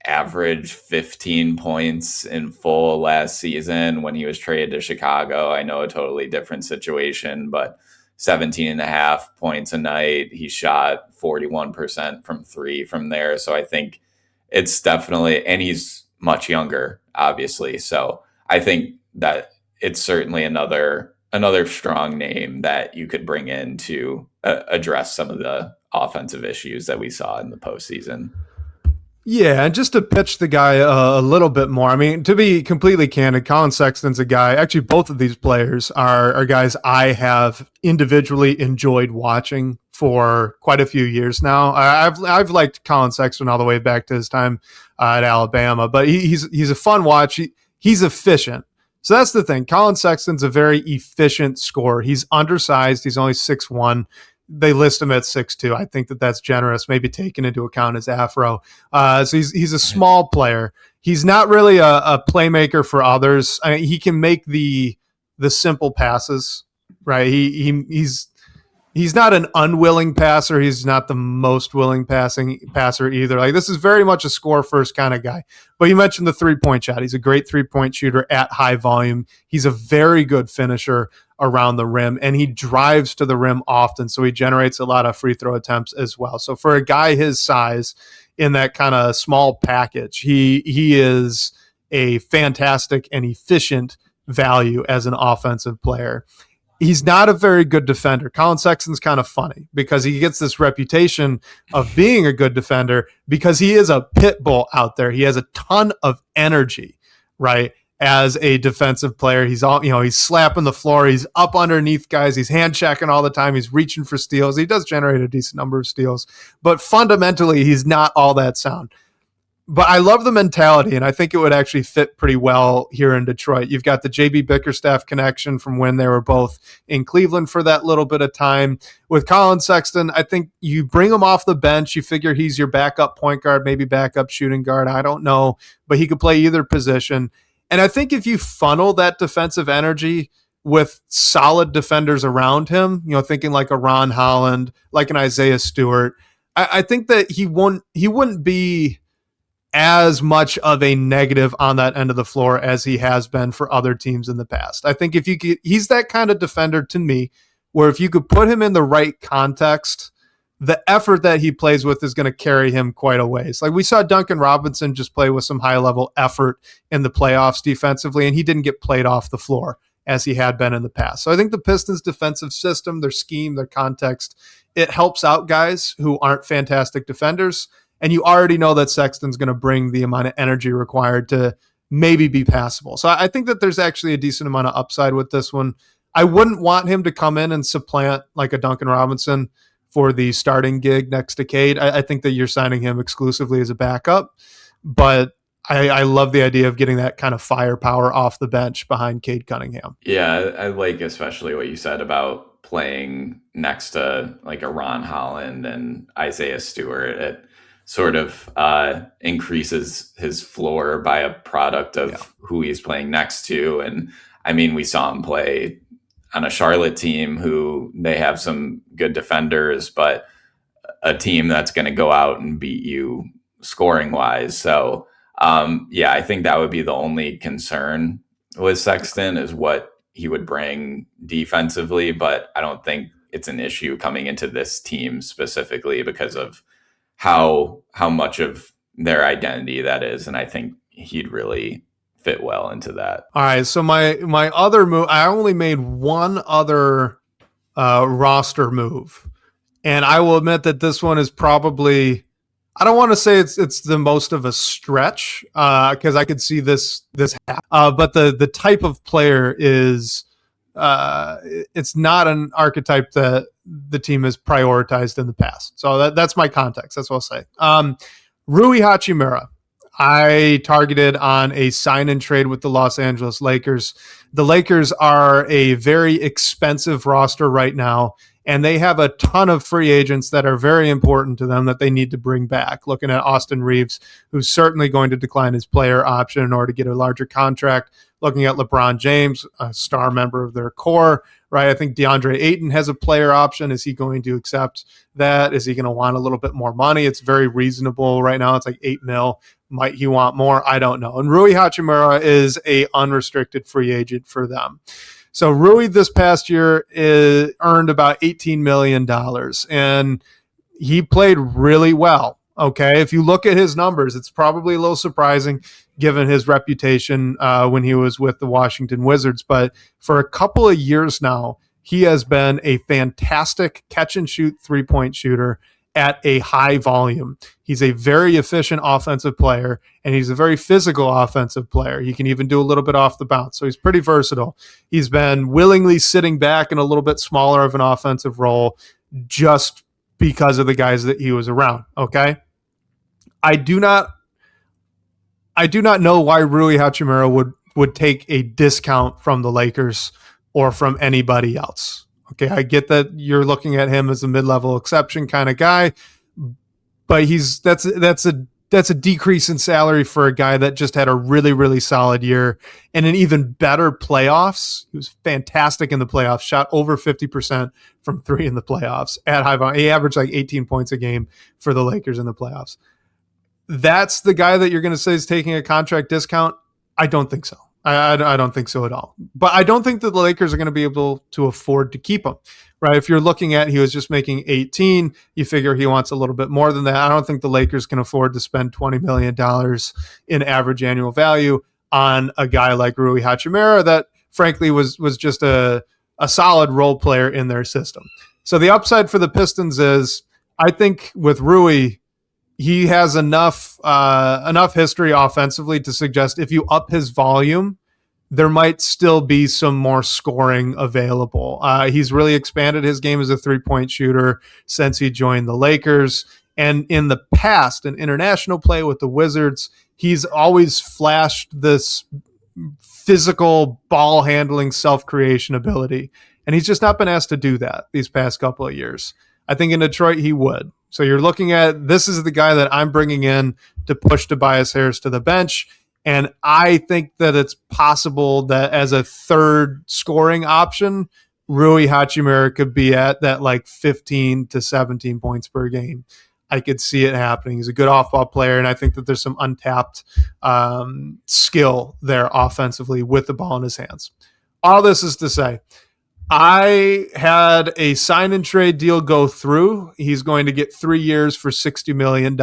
average 15 points in full last season when he was traded to Chicago. I know a totally different situation, but 17 and a half points a night. He shot 41% from three from there. So I think it's definitely, and he's much younger, obviously. So I think that it's certainly another strong name that you could bring in to address some of the offensive issues that we saw in the postseason. Yeah, and just to pitch the guy a little bit more, I mean, to be completely candid, Colin Sexton's a guy, actually both of these players are guys I have individually enjoyed watching for quite a few years now. I've liked Colin Sexton all the way back to his time at Alabama, but he's a fun watch. He's efficient. So that's the thing. Colin Sexton's a very efficient scorer. He's undersized. He's only 6'1". They list him at 6'2". I think that's generous, maybe taking into account his afro. So he's a small player. He's not really a playmaker for others. I mean, he can make the simple passes, right? He's not an unwilling passer. He's not the most willing passer either. Like, this is very much a score first kind of guy. But you mentioned the 3-point shot. He's a great 3-point shooter at high volume. He's a very good finisher around the rim, and he drives to the rim often. So he generates a lot of free throw attempts as well. So for a guy his size in that kind of small package, he is a fantastic and efficient value as an offensive player. He's not a very good defender. Colin Sexton's kind of funny because he gets this reputation of being a good defender because he is a pit bull out there. He has a ton of energy, right? As a defensive player, he's slapping the floor. He's up underneath guys. He's hand checking all the time. He's reaching for steals. He does generate a decent number of steals, but fundamentally, he's not all that sound. But I love the mentality, and I think it would actually fit pretty well here in Detroit. You've got the JB Bickerstaff connection from when they were both in Cleveland for that little bit of time. With Colin Sexton, I think you bring him off the bench. You figure he's your backup point guard, maybe backup shooting guard. I don't know, but he could play either position. And I think if you funnel that defensive energy with solid defenders around him, thinking like a Ron Holland, like an Isaiah Stewart, I think that he wouldn't be as much of a negative on that end of the floor as he has been for other teams in the past. I think he's that kind of defender to me, where if you could put him in the right context, the effort that he plays with is going to carry him quite a ways. Like we saw Duncan Robinson just play with some high level effort in the playoffs defensively, and he didn't get played off the floor as he had been in the past. So I think the Pistons defensive system, their scheme, their context, it helps out guys who aren't fantastic defenders. And you already know that Sexton's going to bring the amount of energy required to maybe be passable. So I think that there's actually a decent amount of upside with this one. I wouldn't want him to come in and supplant like a Duncan Robinson for the starting gig next to Cade. I think that you're signing him exclusively as a backup, but I love the idea of getting that kind of firepower off the bench behind Cade Cunningham. Yeah, I like especially what you said about playing next to like a Ron Holland and Isaiah Stewart. It sort of increases his floor by a product of who he's playing next to. And I mean, we saw him play on a Charlotte team who they have some good defenders, but a team that's going to go out and beat you scoring wise. So I think that would be the only concern with Sexton is what he would bring defensively, but I don't think it's an issue coming into this team specifically because of how much of their identity that is, and I think he'd really fit well into that. All right, so my other move, I only made one other roster move, and I will admit that this one is probably, I don't want to say it's the most of a stretch because I could see this happen. But the type of player is it's not an archetype that the team has prioritized in the past. So that's my context. That's what I'll say. Rui Hachimura, I targeted on a sign and trade with the Los Angeles Lakers. The Lakers are a very expensive roster right now, and they have a ton of free agents that are very important to them that they need to bring back. Looking at Austin Reeves, who's certainly going to decline his player option in order to get a larger contract. Looking at LeBron James, a star member of their core, right? I think DeAndre Ayton has a player option. Is he going to accept that? Is he going to want a little bit more money? It's very reasonable right now. It's like $8 million. Might he want more? I don't know. And Rui Hachimura is a unrestricted free agent for them. So Rui this past year earned about $18 million, and he played really well. Okay, if you look at his numbers, it's probably a little surprising given his reputation when he was with the Washington Wizards. But for a couple of years now, he has been a fantastic catch-and-shoot three-point shooter at a high volume. He's a very efficient offensive player, and he's a very physical offensive player. He can even do a little bit off the bounce, so he's pretty versatile. He's been willingly sitting back in a little bit smaller of an offensive role just because of the guys that he was around, okay? I do not know why Rui Hachimura would take a discount from the Lakers or from anybody else. Okay, I get that you're looking at him as a mid-level exception kind of guy, but that's a decrease in salary for a guy that just had a really, really solid year and an even better playoffs. He was fantastic in the playoffs, shot over 50% from three in the playoffs at high volume. He averaged like 18 points a game for the Lakers in the playoffs. That's the guy that you're going to say is taking a contract discount? I don't think so. I don't think so at all. But I don't think that the Lakers are going to be able to afford to keep him, right? If you're looking at he was just making 18, you figure he wants a little bit more than that. I don't think the Lakers can afford to spend $20 million in average annual value on a guy like Rui Hachimura that, frankly, was just a solid role player in their system. So the upside for the Pistons is, I think with Rui, he has enough history offensively to suggest if you up his volume, there might still be some more scoring available. He's really expanded his game as a three-point shooter since he joined the Lakers. And in the past, in international play with the Wizards, he's always flashed this physical ball handling self-creation ability. And he's just not been asked to do that these past couple of years. I think in Detroit he would. So you're looking at, this is the guy that I'm bringing in to push Tobias Harris to the bench. And I think that it's possible that as a third scoring option, Rui Hachimura could be at that like 15 to 17 points per game. I could see it happening. He's a good off-ball player, and I think that there's some untapped skill there offensively with the ball in his hands. All this is to say, I had a sign and trade deal go through. He's going to get 3 years for $60 million.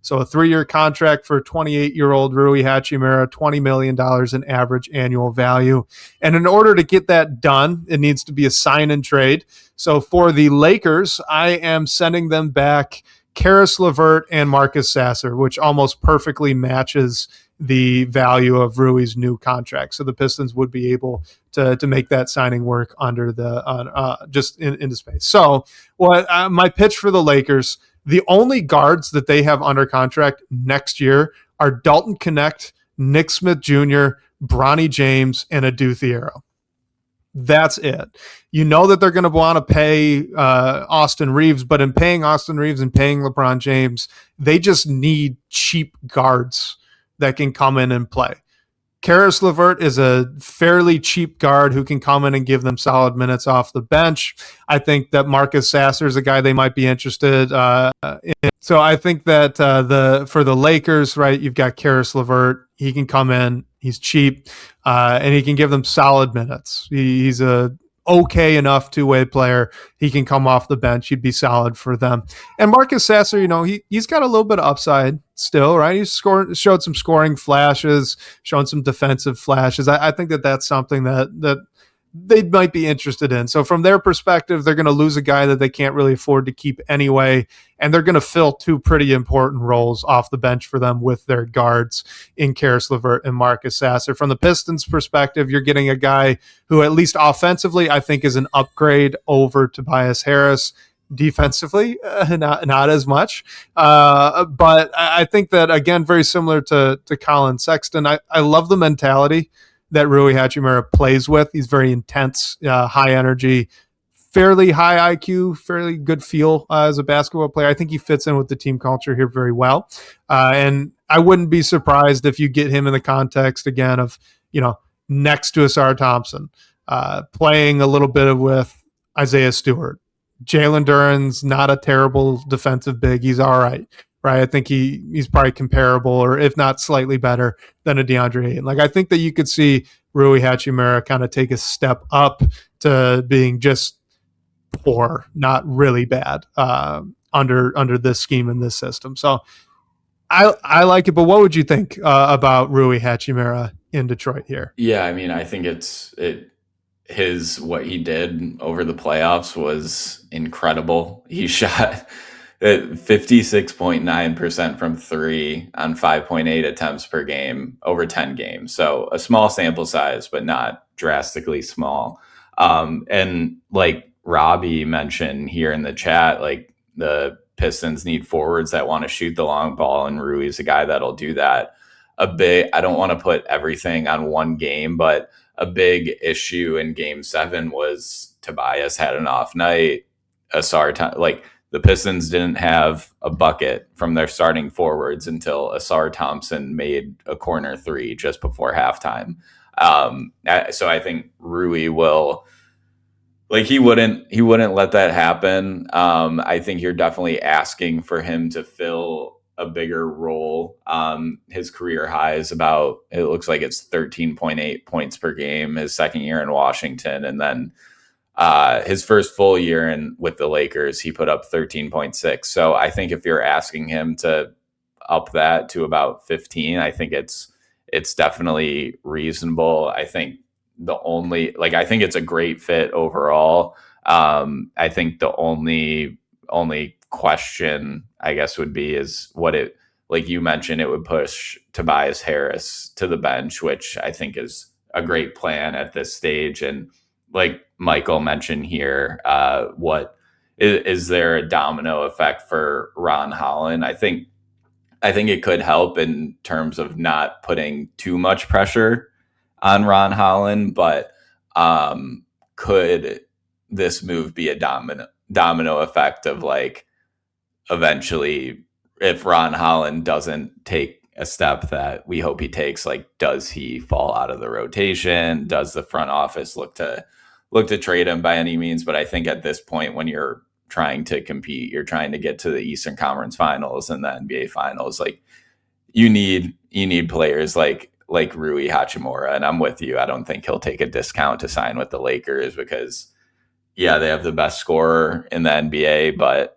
So a 3-year contract for 28-year-old Rui Hachimura, $20 million in average annual value. And in order to get that done, it needs to be a sign and trade. So for the Lakers, I am sending them back Karis LeVert and Marcus Sasser, which almost perfectly matches the value of Rui's new contract. So the Pistons would be able to make that signing work under the just into space. So what my pitch for the Lakers, the only guards that they have under contract next year are Dalton Knecht, Nick Smith Jr., Bronny James, and Adu Thiero. That's it. You know that they're going to want to pay Austin Reeves, but in paying Austin Reeves and paying LeBron James, they just need cheap guards that can come in and play. Karis LeVert is a fairly cheap guard who can come in and give them solid minutes off the bench. I think that Marcus Sasser is a guy they might be interested in. So I think that for the Lakers, right, you've got Karis LeVert. He can come in. He's cheap, and he can give them solid minutes. He's a okay enough two-way player. He can come off the bench. He'd be solid for them. And Marcus Sasser, he's got a little bit of upside still, right? He's showed some scoring flashes, shown some defensive flashes. I think that's something that they might be interested in. So from their perspective, they're going to lose a guy that they can't really afford to keep anyway, and they're going to fill two pretty important roles off the bench for them with their guards in Karis LeVert and Marcus Sasser. From the Pistons' perspective, you're getting a guy who, at least offensively, I think is an upgrade over Tobias Harris. Defensively, not as much. But I think that, again, very similar to Colin Sexton, I love the mentality that Rui Hachimura plays with. He's very intense, high energy, fairly high IQ, fairly good feel as a basketball player. I think he fits in with the team culture here very well. And I wouldn't be surprised if you get him in the context, again, of, next to Asar Thompson, playing a little bit with Isaiah Stewart. Jalen Duren's not a terrible defensive big. He's all right. Right. I think he's probably comparable, or if not slightly better than a DeAndre Ayton. Like, I think that you could see Rui Hachimura kind of take a step up to being just poor, not really bad, under this scheme and this system. So I like it. But what would you think about Rui Hachimura in Detroit here? Yeah, I mean, I think what he did over the playoffs was incredible. He shot at 56.9% from three on 5.8 attempts per game over 10 games. So a small sample size, but not drastically small. And like Robbie mentioned here in the chat, like the Pistons need forwards that want to shoot the long ball, and Rui's a guy that'll do that. I don't want to put everything on one game, but a big issue in Game 7 was Tobias had an off night. The Pistons didn't have a bucket from their starting forwards until Asar Thompson made a corner three just before halftime. So I think Rui will, he wouldn't let that happen. I think you're definitely asking for him to fill a bigger role. His career high is it looks like it's 13.8 points per game his second year in Washington. And then his first full year with the Lakers, he put up 13.6. So I think if you're asking him to up that to about 15, I think it's definitely reasonable. I think I think it's a great fit overall. I think the only question, I guess, would be is like you mentioned, it would push Tobias Harris to the bench, which I think is a great plan at this stage. And like Michael mentioned here, what is there a domino effect for Ron Holland? I think it could help in terms of not putting too much pressure on Ron Holland, but could this move be a domino effect of eventually, if Ron Holland doesn't take a step that we hope he takes, does he fall out of the rotation? Does the front office look to trade him by any means? But I think at this point, when you're trying to compete, you're trying to get to the Eastern Conference Finals and the NBA Finals, you need players like Rui Hachimura. And I'm with you. I don't think he'll take a discount to sign with the Lakers because, yeah, they have the best scorer in the NBA, but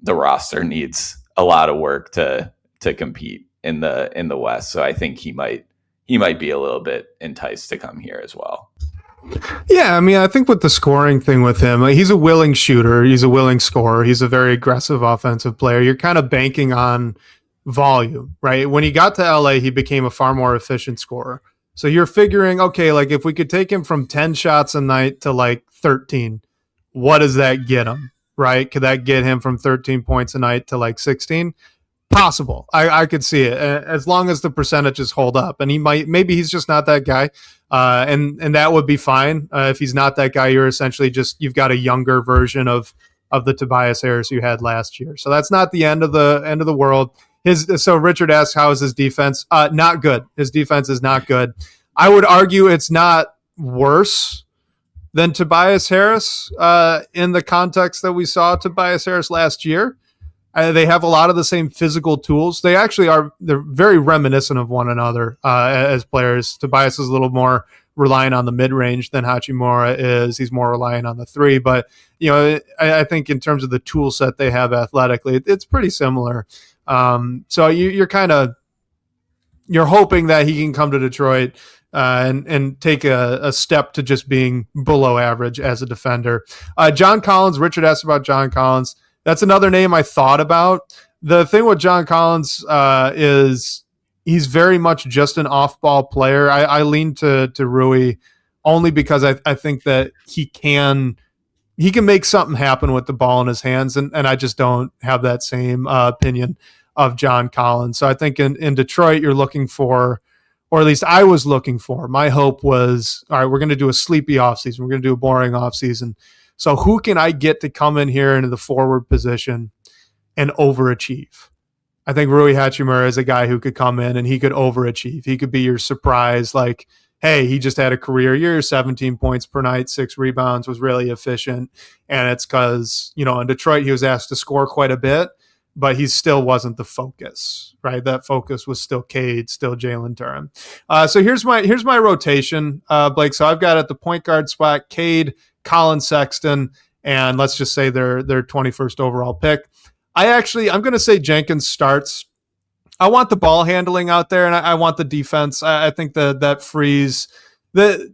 the roster needs a lot of work to compete in the West. So I think he might be a little bit enticed to come here as well. Yeah, I mean, I think with the scoring thing with him, he's a willing shooter. He's a willing scorer. He's a very aggressive offensive player. You're kind of banking on volume, right? When he got to LA, he became a far more efficient scorer. So you're figuring, okay, if we could take him from 10 shots a night to 13, what does that get him, right? Could that get him from 13 points a night to 16? Possible. I could see it as long as the percentages hold up. And maybe he's just not that guy. And that would be fine. If he's not that guy, you're essentially you've got a younger version of the Tobias Harris you had last year. So that's not the end of the world. So Richard asks, how is his defense? Not good. His defense is not good. I would argue it's not worse than Tobias Harris in the context that we saw Tobias Harris last year. They have a lot of the same physical tools. They're very reminiscent of one another as players. Tobias is a little more relying on the mid range than Hachimura is. He's more relying on the three. But, I think in terms of the tool set they have athletically, it's pretty similar. So you're kind of you're hoping that he can come to Detroit and take a step to just being below average as a defender. John Collins, Richard asked about John Collins. That's another name I thought about. The thing with John Collins is he's very much just an off-ball player. I lean to Rui only because I think that he can make something happen with the ball in his hands, and I just don't have that same opinion of John Collins. So I think in Detroit, you're looking for, or at least I was looking for, my hope was, all right, we're going to do a sleepy offseason. We're going to do a boring offseason. So who can I get to come in here into the forward position and overachieve? I think Rui Hachimura is a guy who could come in and he could overachieve. He could be your surprise, like, hey, he just had a career year, 17 points per night, 6 rebounds, was really efficient. And it's because, in Detroit, he was asked to score quite a bit, but he still wasn't the focus, right? That focus was still Cade, still Jalen Durham. So here's my rotation, Blake. So I've got at the point guard spot, Cade, Colin Sexton, and let's just say their 21st overall pick. I'm going to say Jenkins starts. I want the ball handling out there, and I want the defense. I think that frees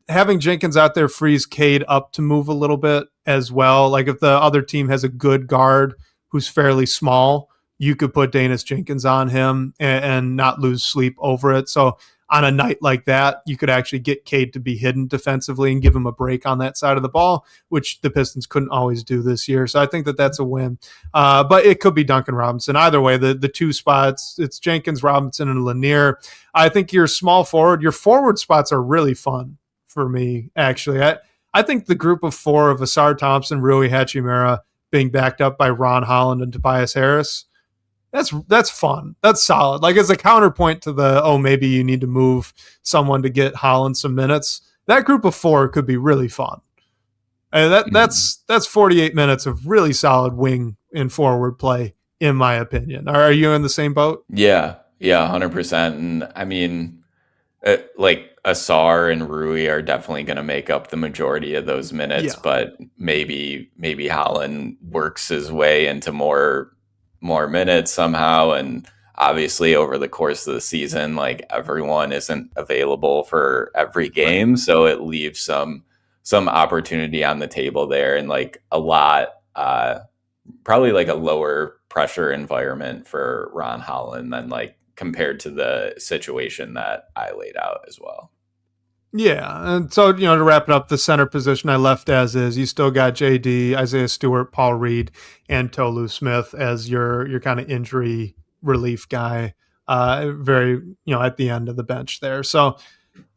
having Jenkins out there frees Cade up to move a little bit as well. Like if the other team has a good guard who's fairly small, you could put Danis Jenkins on him and not lose sleep over it. So on a night like that, you could actually get Cade to be hidden defensively and give him a break on that side of the ball, which the Pistons couldn't always do this year. So I think that's a win. But it could be Duncan Robinson. Either way, the two spots, it's Jenkins, Robinson, and Lanier. I think your forward spots are really fun for me, actually. I think the group of four of Asar Thompson, Rui Hachimura being backed up by Ron Holland and Tobias Harris, that's fun. That's solid. Like as a counterpoint to maybe you need to move someone to get Holland some minutes. That group of four could be really fun. And that's 48 minutes of really solid wing and forward play, in my opinion. Are you in the same boat? Yeah, 100%. And I mean, like Asar and Rui are definitely going to make up the majority of those minutes, but maybe Holland works his way into more minutes somehow. And obviously over the course of the season, like everyone isn't available for every game. Right. So it leaves some opportunity on the table there, and like a lot, probably like a lower pressure environment for Ron Holland than like compared to the situation that I laid out as well. Yeah, and so, to wrap it up, the center position I left as is. You still got JD, Isaiah Stewart, Paul Reed, and Tolu Smith as your kind of injury relief guy, very, at the end of the bench there. So,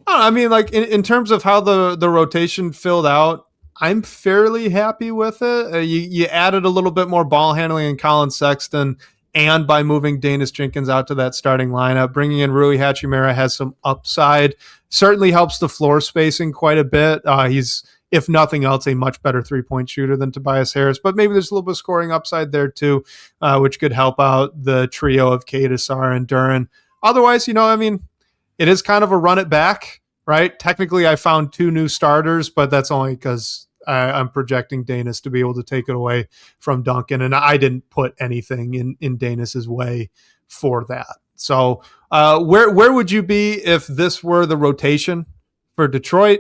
I mean, like in terms of how the rotation filled out, I'm fairly happy with it. You added a little bit more ball handling in Colin Sexton, and by moving Danis Jenkins out to that starting lineup, bringing in Rui Hachimura has some upside. Certainly helps the floor spacing quite a bit. He's, if nothing else, a much better three-point shooter than Tobias Harris, but maybe there's a little bit of scoring upside there too, which could help out the trio of Cade, Asar, and Duren. Otherwise, it is kind of a run it back, right? Technically, I found 2 new starters, but that's only because I'm projecting Danis to be able to take it away from Duncan, and I didn't put anything in Danis's way for that. So where would you be if this were the rotation for Detroit?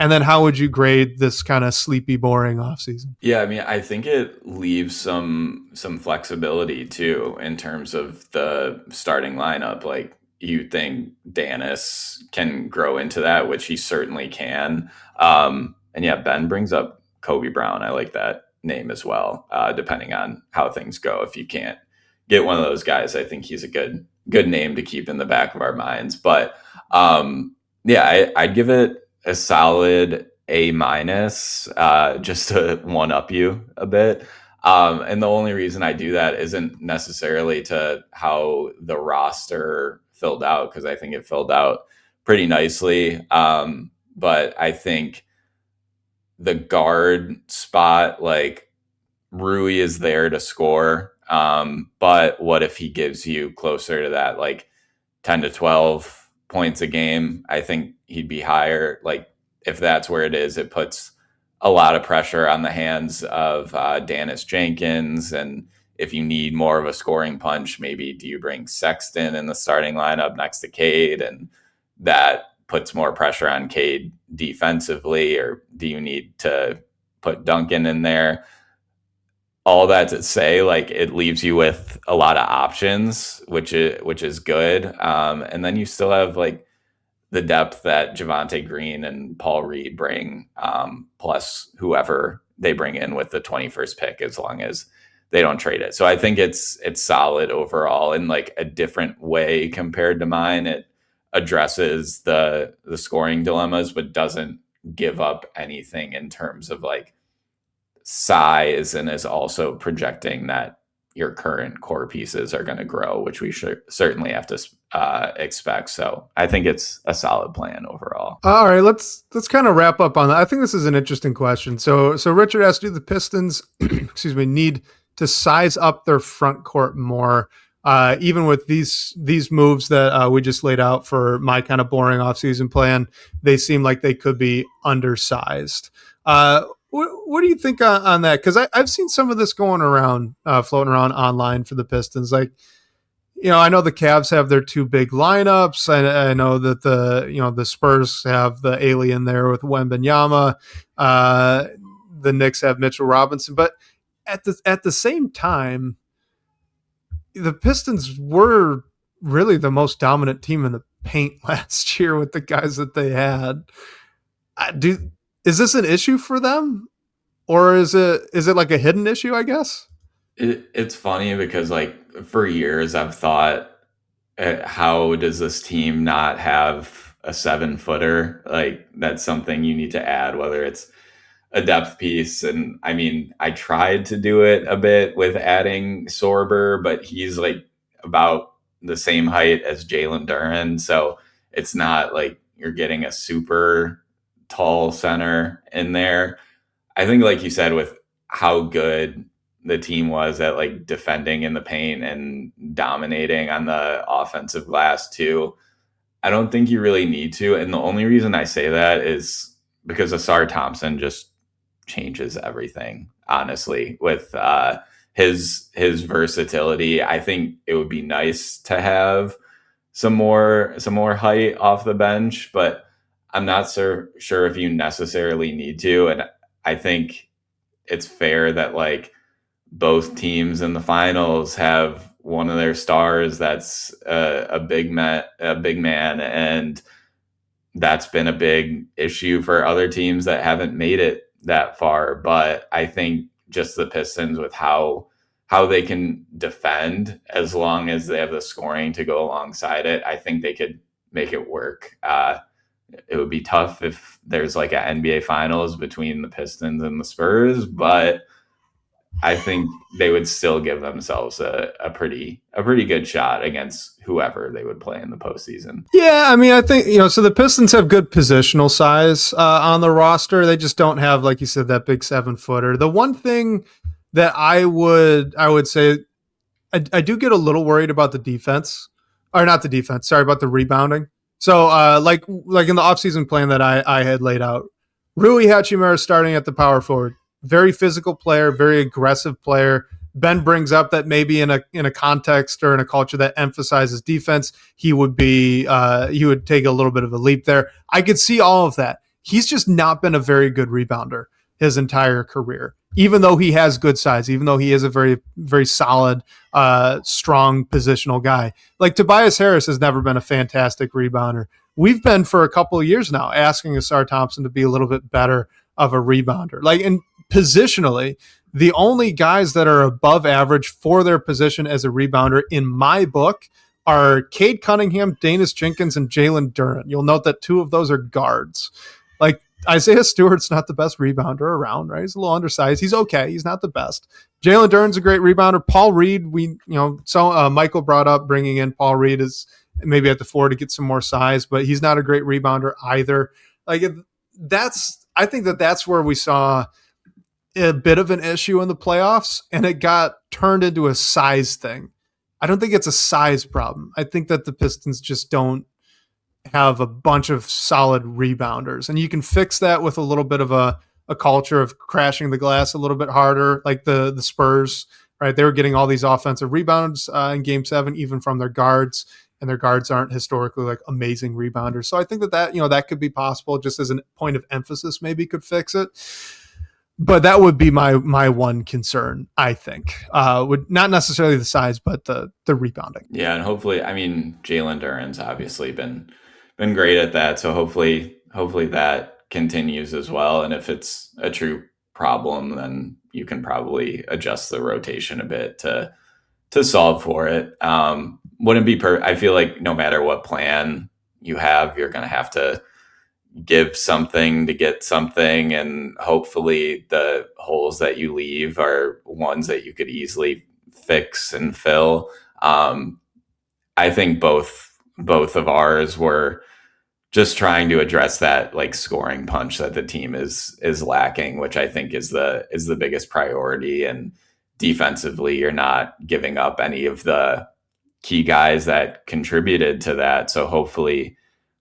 And then how would you grade this kind of sleepy, boring offseason? Yeah, I mean, I think it leaves some flexibility too in terms of the starting lineup. Like you think Danis can grow into that, which he certainly can. And yeah, Ben brings up Kobe Brown. I like that name as well, depending on how things go. If you can't get one of those guys, I think he's a good name to keep in the back of our minds. But I'd give it a solid A-, just to one up you a bit. And the only reason I do that isn't necessarily to how the roster filled out, because I think it filled out pretty nicely. But I think the guard spot, like Rui is there to score. But what if he gives you closer to that, like 10 to 12 points a game? I think he'd be higher. Like if that's where it is, it puts a lot of pressure on the hands of Dennis Jenkins. And if you need more of a scoring punch, maybe do you bring Sexton in the starting lineup next to Cade? And that puts more pressure on Cade defensively, or do you need to put Duncan in there? All that to say, like, it leaves you with a lot of options, which is good. And then you still have like the depth that Javante Green and Paul Reed bring, plus whoever they bring in with the 21st pick, as long as they don't trade it. So I think it's solid overall in like a different way compared to mine. It addresses the scoring dilemmas, but doesn't give up anything in terms of like size, and is also projecting that your current core pieces are going to grow, which we should certainly have to expect. So I think it's a solid plan overall. All right, let's kind of wrap up on that. I think this is an interesting question. So Richard asked, do the Pistons, excuse me, need to size up their front court more, even with these moves that we just laid out for my kind of boring offseason plan? They seem like they could be undersized. What do you think on that? Because I've seen some of this going around, floating around online for the Pistons. Like, I know the Cavs have their two big lineups. I know that the Spurs have the alien there with Wembanyama. The Knicks have Mitchell Robinson. But at the same time, the Pistons were really the most dominant team in the paint last year with the guys that they had. Is this an issue for them, or is it like a hidden issue, I guess? It's funny because like for years I've thought, how does this team not have a 7-footer? Like, that's something you need to add, whether it's a depth piece. And I mean, I tried to do it a bit with adding Sorber, but he's like about the same height as Jalen Duren. So it's not like you're getting a super tall center in there. I think, like you said, with how good the team was at like defending in the paint and dominating on the offensive glass too, I don't think you really need to. And the only reason I say that is because Asar Thompson just changes everything, honestly, with his versatility. I think it would be nice to have some more height off the bench, but I'm not sure if you necessarily need to. And I think it's fair that like both teams in the finals have one of their stars that's a big man, and that's been a big issue for other teams that haven't made it that far. But I think just the Pistons, with how they can defend, as long as they have the scoring to go alongside it, I think they could make it work. It would be tough if there's like an NBA Finals between the Pistons and the Spurs, but I think they would still give themselves a pretty good shot against whoever they would play in the postseason. Yeah, I mean, I think, so the Pistons have good positional size on the roster. They just don't have, like you said, that big 7-footer. The one thing that I would say, I do get a little worried about the defense, or not the defense. Sorry, about the rebounding. So, like in the offseason plan that I had laid out, Rui Hachimura starting at the power forward. Very physical player, very aggressive player. Ben brings up that maybe in a context or in a culture that emphasizes defense, he would take a little bit of a leap there. I could see all of that. He's just not been a very good rebounder his entire career, even though he has good size, even though he is a very, very solid, strong positional guy. Like Tobias Harris has never been a fantastic rebounder. We've been for a couple of years now asking Asar Thompson to be a little bit better of a rebounder. Like, and positionally, the only guys that are above average for their position as a rebounder in my book are Cade Cunningham, Dennis Jenkins, and Jalen Duren. You'll note that 2 of those are guards. Like, Isaiah Stewart's not the best rebounder around, right? He's a little undersized. He's okay. He's not the best. Jalen Duren's a great rebounder. Paul Reed, Michael brought up bringing in Paul Reed is maybe at the 4 to get some more size, but he's not a great rebounder either. Like, I think that's where we saw a bit of an issue in the playoffs, and it got turned into a size thing. I don't think it's a size problem. I think that the Pistons just don't have a bunch of solid rebounders. And you can fix that with a little bit of a culture of crashing the glass a little bit harder, like the Spurs, right? They were getting all these offensive rebounds in Game 7, even from their guards, and their guards aren't historically like amazing rebounders. So I think that that could be possible, just as a point of emphasis, maybe could fix it. But that would be my one concern, I think. Would not necessarily the size, but the rebounding. Yeah, and hopefully, I mean, Jalen Duren's obviously been great at that, so hopefully that continues as well. And if it's a true problem, then you can probably adjust the rotation a bit to solve for it. Wouldn't be I feel like no matter what plan you have, you're going to have to give something to get something, and hopefully the holes that you leave are ones that you could easily fix and fill. I think both of ours were just trying to address that like scoring punch that the team is lacking, which I think is the biggest priority. And defensively, you're not giving up any of the key guys that contributed to that. So hopefully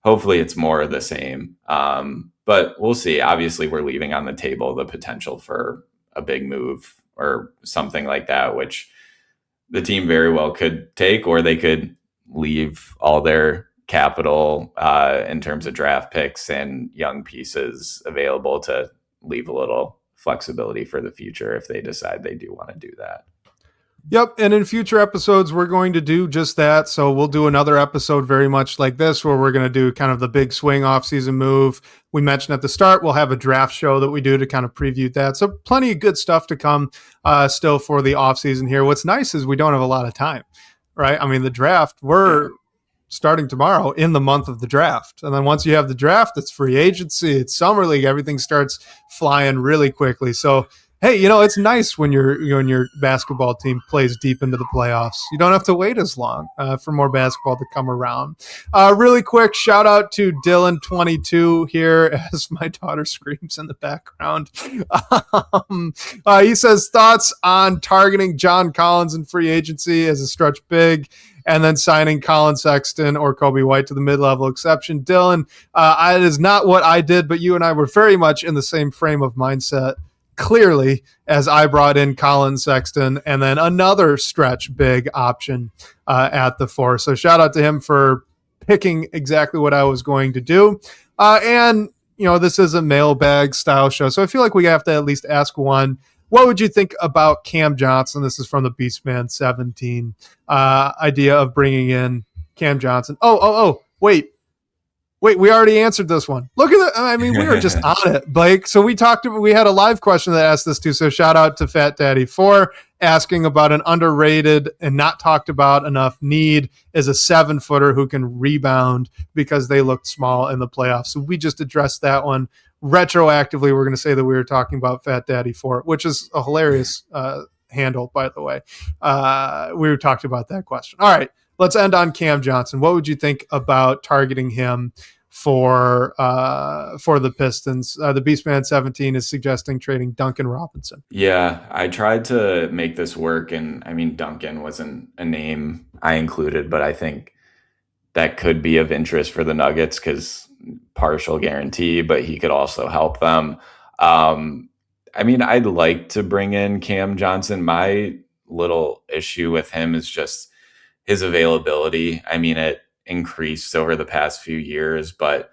it's more of the same. But we'll see. Obviously, we're leaving on the table the potential for a big move or something like that, which the team very well could take, or they could leave all their capital in terms of draft picks and young pieces available to leave a little flexibility for the future if they decide they do want to do that. Yep. And in future episodes, we're going to do just that. So we'll do another episode very much like this, where we're going to do kind of the big swing offseason move. We mentioned at the start, we'll have a draft show that we do to kind of preview that. So plenty of good stuff to come still for the offseason here. What's nice is we don't have a lot of time, right? I mean, the draft, we're starting tomorrow in the month of the draft. And then once you have the draft, it's free agency, it's summer league, everything starts flying really quickly. So hey, it's nice when your basketball team plays deep into the playoffs. You don't have to wait as long for more basketball to come around. Really quick shout out to Dylan22 here as my daughter screams in the background. He says thoughts on targeting John Collins in free agency as a stretch big, and then signing Colin Sexton or Kobe White to the mid-level exception. Dylan, it is not what I did, but you and I were very much in the same frame of mindset, clearly, as I brought in Colin Sexton and then another stretch big option at the 4. So shout out to him for picking exactly what I was going to do. And, this is a mailbag style show, so I feel like we have to at least ask one. What would you think about Cam Johnson? This is from the Beastman 17. Idea of bringing in Cam Johnson. Wait, we already answered this one. Look at that. I mean, we were just on it, Blake. So we had a live question that asked this too. So shout out to Fat Daddy for asking about an underrated and not talked about enough need is a 7-footer who can rebound because they looked small in the playoffs. So we just addressed that one. Retroactively, we're going to say that we were talking about Fat Daddy 4, which is a hilarious handle, by the way. We were talking about that question. All right. Let's end on Cam Johnson. What would you think about targeting him for the Pistons? The Beastman 17 is suggesting trading Duncan Robinson. Yeah, I tried to make this work, and I mean, Duncan wasn't a name I included, but I think that could be of interest for the Nuggets because partial guarantee, but he could also help them. I mean, I'd like to bring in Cam Johnson. My little issue with him is just his availability. I mean, it increased over the past few years, but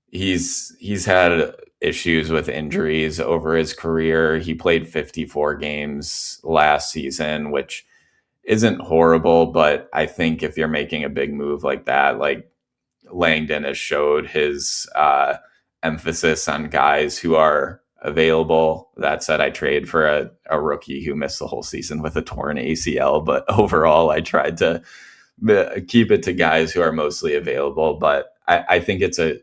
he's had issues with injuries over his career. He played 54 games last season, which isn't horrible, but I think if you're making a big move like that, like Langdon has showed his emphasis on guys who are available. That said, I trade for a rookie who missed the whole season with a torn ACL, but overall I tried to keep it to guys who are mostly available. But I think it's a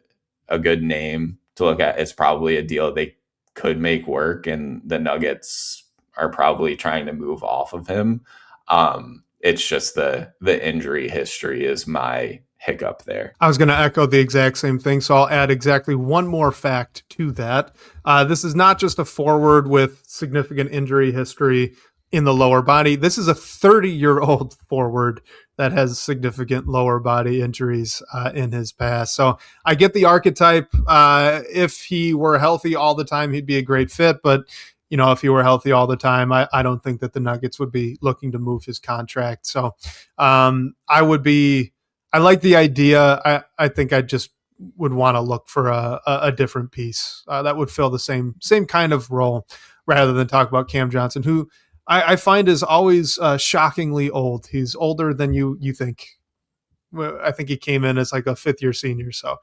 good name to look at. It's probably a deal they could make work, and the Nuggets are probably trying to move off of him. It's just the injury history is my hiccup there. I was going to echo the exact same thing, so I'll add exactly one more fact to that. This is not just a forward with significant injury history in the lower body. This is a 30-year-old forward that has significant lower body injuries in his past. So I get the archetype. If he were healthy all the time, he'd be a great fit. But if he were healthy all the time, I don't think that the Nuggets would be looking to move his contract. So I like the idea. I think I just would want to look for a different piece that would fill the same kind of role rather than talk about Cam Johnson, who I find is always shockingly old. He's older than you think. I think he came in as like a 5th-year senior. So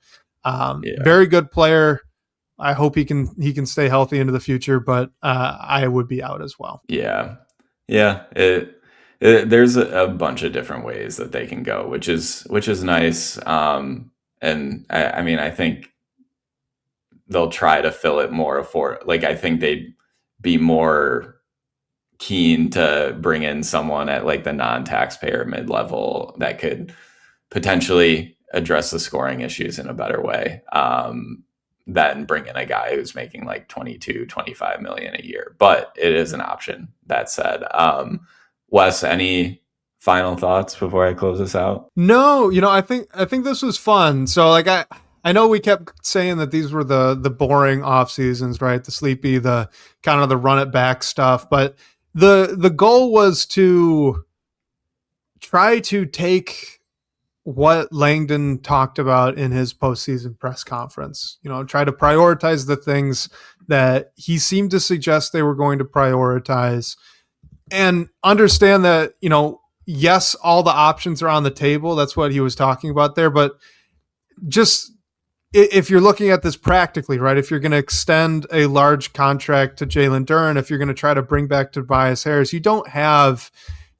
very good player. I hope he can stay healthy into the future, but I would be out as well. Yeah. There's a bunch of different ways that they can go, which is nice. And I mean, I think they'll try to fill it more I think they'd be more keen to bring in someone at like the non-taxpayer mid-level that could potentially address the scoring issues in a better way. Than bring in a guy who's making like 22, 25 million a year. But it is an option. That said, Wes, any final thoughts before I close this out? No, I think this was fun. So like I know we kept saying that these were the boring off seasons, right? The sleepy, the kind of the run it back stuff. But the goal was to try to take what Langdon talked about in his postseason press conference, try to prioritize the things that he seemed to suggest they were going to prioritize and understand that, yes, all the options are on the table. That's what he was talking about there. But just if you're looking at this practically, right, if you're going to extend a large contract to Jalen Duren, if you're going to try to bring back Tobias Harris, you don't have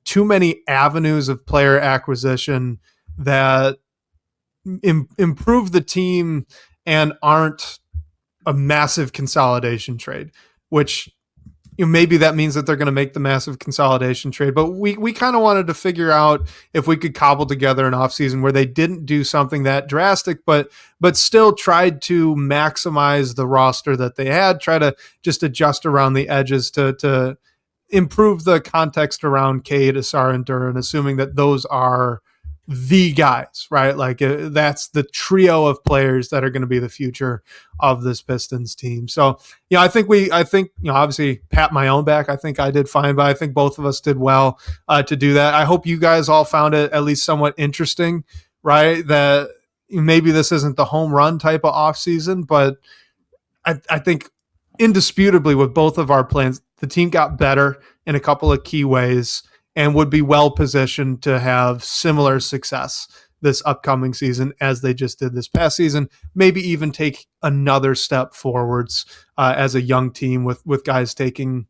too many avenues of player acquisition that improve the team and aren't a massive consolidation trade, which maybe that means that they're going to make the massive consolidation trade. But we kind of wanted to figure out if we could cobble together an offseason where they didn't do something that drastic, but still tried to maximize the roster that they had, try to just adjust around the edges to improve the context around Cade, Asar, and Duren, assuming that those are the guys, right? Like that's the trio of players that are going to be the future of this Pistons team. So, I think obviously pat my own back. I think I did fine, but I think both of us did well to do that. I hope you guys all found it at least somewhat interesting, right? That maybe this isn't the home run type of off season, but I think indisputably with both of our plans, the team got better in a couple of key ways and would be well positioned to have similar success this upcoming season as they just did this past season, maybe even take another step forwards as a young team with guys taking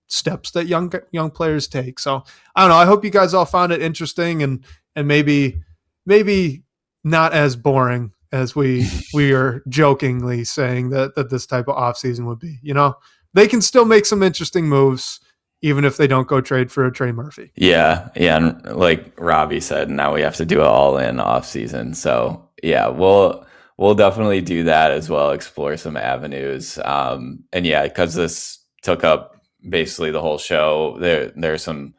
steps that young players take. So I don't know. I hope you guys all found it interesting and maybe not as boring as we are jokingly saying that this type of offseason would be. They can still make some interesting moves even if they don't go trade for a Trey Murphy. Yeah. And like Robbie said, now we have to do it all in off season. So yeah, we'll definitely do that as well. Explore some avenues. And yeah, because this took up basically the whole show, there's some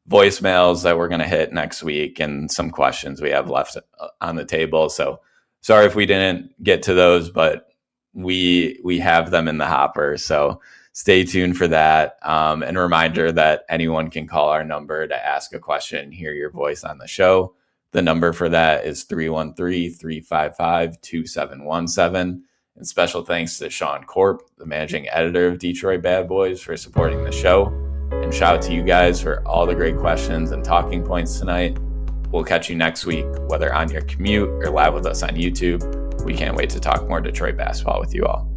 voicemails that we're going to hit next week and some questions we have left on the table. So sorry if we didn't get to those, but we have them in the hopper. So stay tuned for that. And a reminder that anyone can call our number to ask a question, hear your voice on the show. The number for that is 313-355-2717. And special thanks to Sean Corp, the managing editor of Detroit Bad Boys, for supporting the show. And shout out to you guys for all the great questions and talking points tonight. We'll catch you next week, whether on your commute or live with us on YouTube. We can't wait to talk more Detroit basketball with you all.